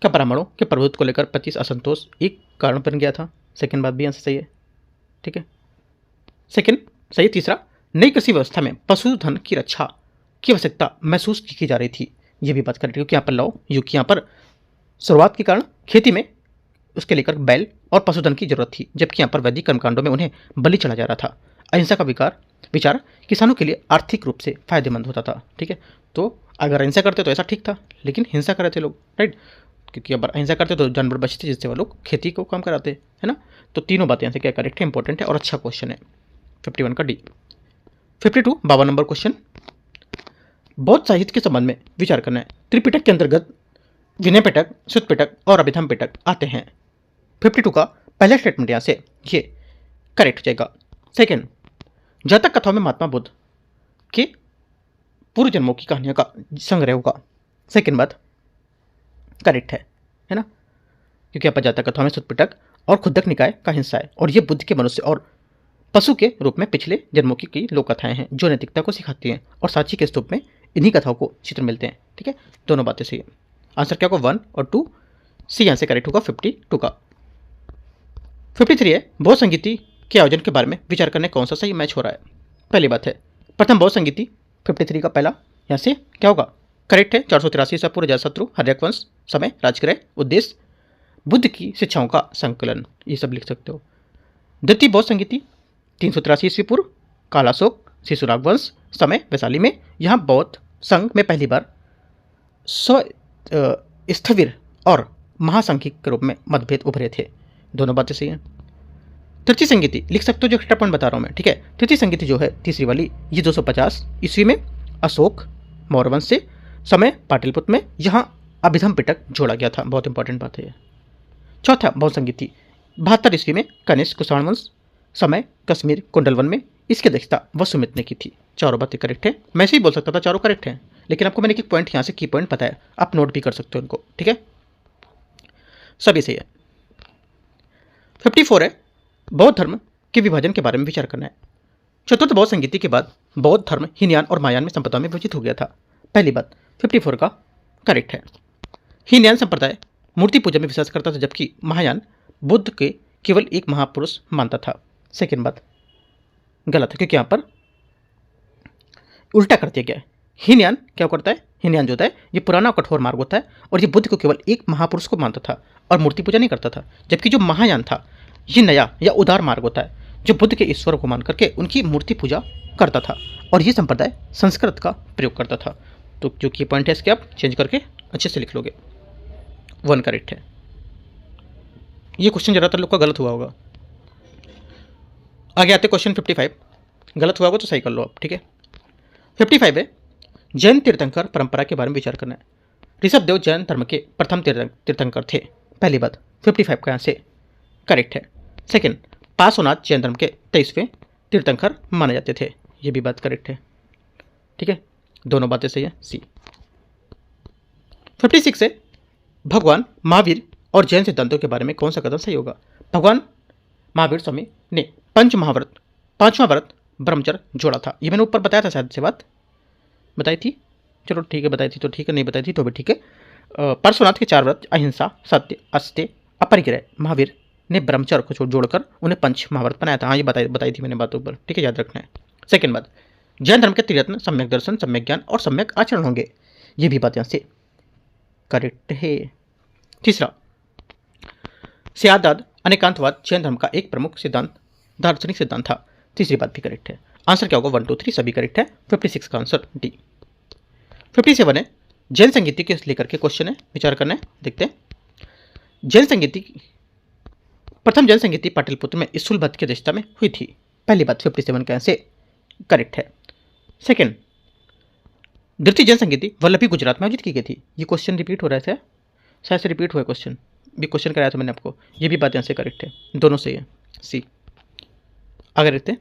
Speaker 1: का ब्राह्मणों के प्रभुत्व को लेकर 25 असंतोष एक कारण बन गया था। सेकेंड बात भी यहाँ से सही है, ठीक है, सेकेंड सही। तीसरा नई कृषि व्यवस्था में पशुधन की रक्षा की आवश्यकता महसूस की जा रही थी। ये भी बात करें क्योंकि यहाँ पर लौ युग की यहाँ पर शुरुआत के कारण खेती में उसके लेकर बैल और पशुधन की जरूरत थी, जबकि यहाँ पर वैदिक कर्मकांडों में उन्हें बलि चढ़ा जा रहा था। अहिंसा का विचार किसानों के लिए आर्थिक रूप से फायदेमंद होता था, ठीक है। तो अगर अहिंसा करते तो ऐसा ठीक था, लेकिन हिंसा कर रहे थे लोग, राइट, क्योंकि अगर अहिंसा करते तो जानवर बचते जिससे वो लोग खेती को कम कराते, है ना। तो तीनों बातें यहाँ से क्या करेक्ट है, इंपॉर्टेंट है और अच्छा क्वेश्चन है। 51 का डी। 52 52 नंबर क्वेश्चन, बौद्ध साहित्य के संबंध में विचार करना है। त्रिपिटक के अंतर्गत विनय पिटक, सुत्त पिटक और अभिधम पिटक आते हैं। 52 का पहला स्टेटमेंट यहाँ से ये करेक्ट हो जाएगा। सेकेंड जातक कथाओं में महात्मा बुद्ध के पूर्व जन्मों की कहानियों का संग्रह होगा। सेकेंड बात करेक्ट है ना, क्योंकि यहाँ पर जातक कथाओं में सुत्त पिटक और खुद्दक निकाय का हिस्सा है और ये बुद्ध के मनुष्य और पशु के रूप में पिछले जन्मों की लोक कथाएं हैं जो नैतिकता को सिखाती हैं और साची के स्तूप में इन्हीं कथाओं को चित्र मिलते हैं, ठीक है। दोनों बातें सही है। आंसर क्या होगा 1 और 2 सी यहाँ से करेक्ट होगा 52 का। 53 है बौद्ध संगीति के आयोजन के बारे में विचार करने कौन सा सही मैच हो रहा है। पहली बात है प्रथम बौद्ध संगीति 53 का पहला यहाँ से क्या होगा करेक्ट है। 483 ईसा पूर्व अजातशत्रु हर्यक वंश, समय राजगृह, उद्देश्य बुद्ध की शिक्षाओं का संकलन, ये सब लिख सकते हो। द्वितीय बौद्ध संगीति 383 ईस्वी पूर्व कालाशोक शिशु राघवंश, समय वैशाली में। यहाँ बौद्ध संघ में पहली बार स्थविर और महासंघिक के रूप में मतभेद उभरे थे। दोनों बातें सही हैं। तृतीय संगीति लिख सकते हो जो एक्स्ट्रा पॉइंट बता रहा हूँ मैं, ठीक है। तृतीय संगीति जो है तीसरी वाली ये 250 ईस्वी में अशोक मौर्य वंश से, समय पाटलिपुत्र में। यहाँ अभिधम पिटक जोड़ा गया था, बहुत इंपॉर्टेंट बात है। चौथा बौद्ध संगीति 72 ईस्वी में कनिष्क कुषाण वंश, समय कश्मीर कुंडलवन में। इसकी अध्यक्षता वसुमित्र ने की थी। चारों बातें करेक्ट है। मैं से ही बोल सकता था चारों करेक्ट हैं, लेकिन आपको मैंने एक पॉइंट यहाँ से की पॉइंट बताया, आप नोट भी कर सकते हो इनको, ठीक है। सभी सही है। 54 है बौद्ध धर्म के विभाजन के बारे में विचार करना है। चतुर्थ बौद्ध संगीति के बाद बौद्ध धर्म हीनयान और महायान में संप्रदाय में विभाजित हो गया था। पहली बात 54 का करेक्ट है। हीनयान संप्रदाय मूर्ति पूजा में विश्वास करता था, जबकि महायान बुद्ध के केवल एक महापुरुष मानता था। सेकेंड बात गलत है, क्योंकि यहाँ पर उल्टा कर दिया गया है। हीनयान क्या करता है, हीनयान जो होता है ये पुराना और कठोर मार्ग होता है और ये बुद्ध को केवल एक महापुरुष को मानता था और मूर्ति पूजा नहीं करता था। जबकि जो महायान था ये नया या उदार मार्ग होता है जो बुद्ध के ईश्वर को मान करके उनकी मूर्ति पूजा करता था और ये संप्रदाय संस्कृत का प्रयोग करता था। तो जो की पॉइंट है इसके आप चेंज करके अच्छे से लिख लोगे। 1 करेक्ट है। ये क्वेश्चन ज़्यादातर लोग का गलत हुआ होगा। आगे आते क्वेश्चन 55, गलत हुआ होगा तो सही कर लो आप, ठीक है। 55 है जैन तीर्थंकर परंपरा के बारे में विचार करना है। ऋषभ देव जैन धर्म के प्रथम तीर्थंकर थे। पहली बात 55 का यहाँ से करेक्ट है। सेकेंड पार्श्वनाथ जैन धर्म के 23वें तीर्थंकर माने जाते थे। ये भी बात करेक्ट है, ठीक है। दोनों बातें सही है, सी। 56 है भगवान महावीर और जैन सिद्धांतों के बारे में कौन सा कदम सही होगा। भगवान महावीर स्वामी ने पंच महाव्रत 5वां व्रत ब्रह्मचर्य जोड़ा था। ये मैंने ऊपर बताया था, शायद से बात बताई थी, चलो ठीक है बताई थी तो ठीक है, नहीं बताई थी तो भी ठीक है। पार्श्वनाथ के 4 व्रत अहिंसा, सत्य, अस्त्य, अपरिग्रह, महावीर ने ब्रह्मचर्य को जोड़कर उन्हें पंच महाव्रत बनाया था। हाँ ये बताई थी मैंने बात ऊपर, ठीक है, याद रखना है। सेकेंड बात जैन धर्म के त्रिरत्न सम्यक दर्शन, सम्यक ज्ञान और सम्यक आचरण होंगे। ये भी बात यहाँ से करेक्ट है। तीसरा स्यादाद अनेकांतवाद जैन धर्म का एक प्रमुख सिद्धांत दार्शनिक सिद्धांत था। तीसरी बात भी करेक्ट है। आंसर क्या होगा 1 2 3 सभी करेक्ट है। 56 का आंसर डी। 57 है जैन संगीति के लेकर के क्वेश्चन है, विचार करना है, देखते हैं। जैन संगीति प्रथम जैन संगीति पाटलिपुत्र में स्थूलभद्र की अध्यक्षता में हुई थी। पहली बात 57 का आंसर करेक्ट है। सेकंड, द्वितीय जैन संगीति वल्लभी गुजरात में आयोजित की गई थी। ये क्वेश्चन रिपीट हो रहे थे, शायद से रिपीट हुआ क्वेश्चन, भी क्वेश्चन कराया था मैंने आपको। ये भी बात यहाँ से करेक्ट है, दोनों सही है, सी। आगे देखते हैं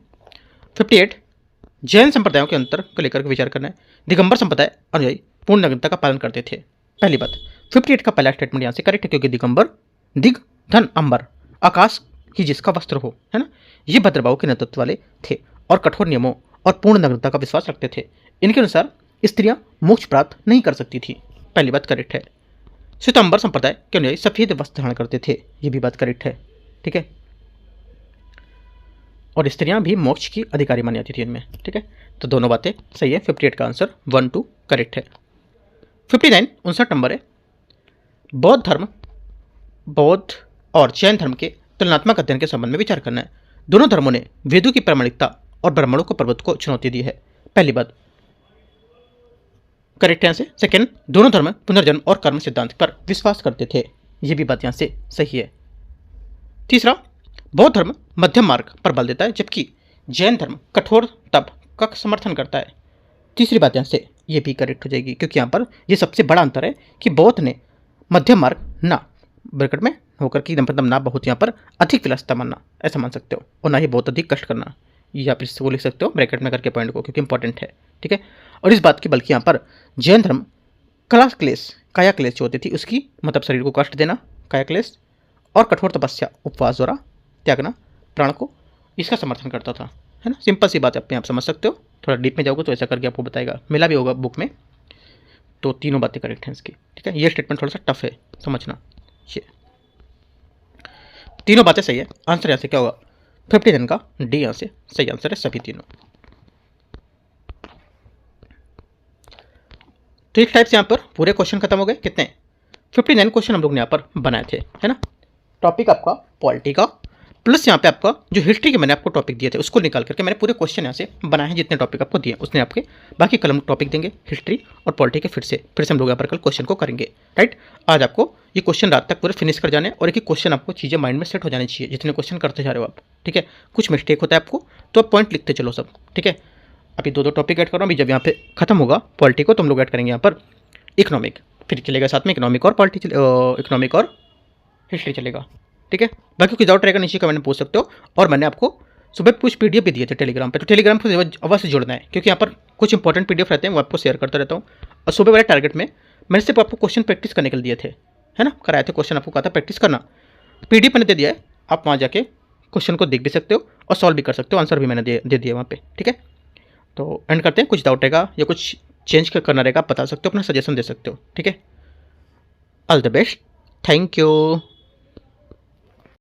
Speaker 1: 58, जैन संप्रदायों के अंतर को लेकर विचार करना है। दिगंबर संप्रदाय अनुयायी पूर्ण नग्नता का पालन करते थे। पहली बात 58 का पहला स्टेटमेंट यहाँ से करेक्ट है, क्योंकि दिगंबर दिग धन अंबर आकाश ही जिसका वस्त्र हो, है ना, ये भद्रभाव के नेतृत्व वाले थे और कठोर नियमों और पूर्ण नग्नता का विश्वास रखते थे। इनके अनुसार स्त्रियां मोक्ष प्राप्त नहीं कर सकती थी। पहली बात करेक्ट है। श्वेतांबर संप्रदाय के अनुयायी सफेद वस्त्र धारण करते थे। ये भी बात करेक्ट है, ठीक है। और स्त्रियां भी मोक्ष की अधिकारी मानी जाती थी इनमें, ठीक है। तो दोनों बातें सही है। 58 का आंसर 1 2 करेक्ट है। 59 59 नंबर है। बौद्ध धर्म, बौद्ध और जैन धर्म के तुलनात्मक अध्ययन के संबंध में विचार करना है। दोनों धर्मों ने वेदों की प्रामाणिकता और ब्राह्मणों को पर्वत को चुनौती दी है। पहली बात करेक्ट है। सेकेंड, दोनों धर्म पुनर्जन्म और कर्म सिद्धांत पर विश्वास करते थे। यह भी बात यहां से सही है। तीसरा, बौद्ध धर्म मध्यम मार्ग पर बल देता है, जबकि जैन धर्म कठोर तप का समर्थन करता है। तीसरी बात यहां से ये भी करेक्ट हो जाएगी, क्योंकि यहाँ पर यह सबसे बड़ा अंतर है कि बौद्ध ने मध्यम मार्ग ना ब्रैकेट में होकर की मतलब ना बहुत यहाँ पर अधिक विलासिता मानना, ऐसा मान सकते हो, और ना ही बहुत अधिक कष्ट करना। ये आप इसको लिख सकते हो ब्रैकेट में करके पॉइंट को, क्योंकि इंपॉर्टेंट है, ठीक है। और इस बात की बल्कि यहाँ पर जैन धर्म कला क्लेश, काया क्लेश जो होती थी उसकी मतलब शरीर को कष्ट देना, काया क्लेश, और कठोर तपस्या उपवास द्वारा त्यागना प्राण को, इसका समर्थन करता था, है ना। सिंपल सी बात अपने आप समझ सकते हो। थोड़ा डीप में जाओगे तो ऐसा करके आपको बताएगा, मिला भी होगा बुक में। तो तीनों बातें करेक्ट हैं इसकी, ठीक है। ये स्टेटमेंट थोड़ा सा टफ है समझना, ये तीनों बातें सही है। आंसर यहाँ से क्या होगा 59 का डी यहाँ से सही आंसर है, सभी तीनों। तो इस टाइप से यहाँ पर पूरे क्वेश्चन खत्म हो गए। कितने 59 क्वेश्चन हम लोग ने यहाँ पर बनाए थे, है ना। टॉपिक आपका पॉलिटी का प्लस यहाँ पे आपका जो हिस्ट्री के मैंने आपको टॉपिक दिए थे उसको निकाल करके मैंने पूरे क्वेश्चन यहाँ से बनाए हैं। जितने टॉपिक आपको दिए उसने आपके बाकी कल हम टॉपिक देंगे हिस्ट्री और पॉलिटी के, फिर से हम लोग यहाँ पर कल क्वेश्चन को करेंगे, राइट। आज आपको ये क्वेश्चन रात तक पूरे फिनिश कर जाने, और एक क्वेश्चन आपको चीज़ें माइंड में सेट हो जानी चाहिए जितने क्वेश्चन करते जा रहे हो आप, ठीक है। कुछ मिस्टेक होता है आपको तो आप पॉइंट लिखते चलो सब, ठीक है। अभी 2 टॉपिक ऐड कर रहा हूँ। अभी जब यहाँ पे खत्म होगा पॉलिटी को तो हम लोग ऐड करेंगे यहाँ पर इकोनॉमिक, फिर चलेगा साथ में इकोनॉमिक और पॉलिटी, इकोनॉमिक और हिस्ट्री चलेगा, ठीक है। बाकी कोई डाउट रहेगा नीचे कमेंट में पूछ सकते हो। और मैंने आपको सुबह कुछ पीडीएफ भी दिए थे टेलीग्राम पे, तो टेलीग्राम को अवश्य जुड़ना है, क्योंकि यहाँ पर कुछ इंपॉर्टेंट पीडीएफ रहते हैं वो आपको शेयर करता रहता हूँ। और सुबह वाले टारगेट में मैंने सिर्फ आपको क्वेश्चन प्रैक्टिस करने के लिए दिए थे, है ना, कराए थे क्वेश्चन, आपको कहा था प्रैक्टिस करना। पीडीएफ मैंने दे दिया है, आप वहाँ जाके क्वेश्चन को देख भी सकते हो और सॉल्व भी कर सकते हो, आंसर भी मैंने दे दिया वहाँ पे, ठीक है। तो एंड करते हैं। कुछ डाउट रहेगा या कुछ चेंज करना रहेगा आप बता सकते हो, अपना सजेशन दे सकते हो, ठीक है। All the best, thank you.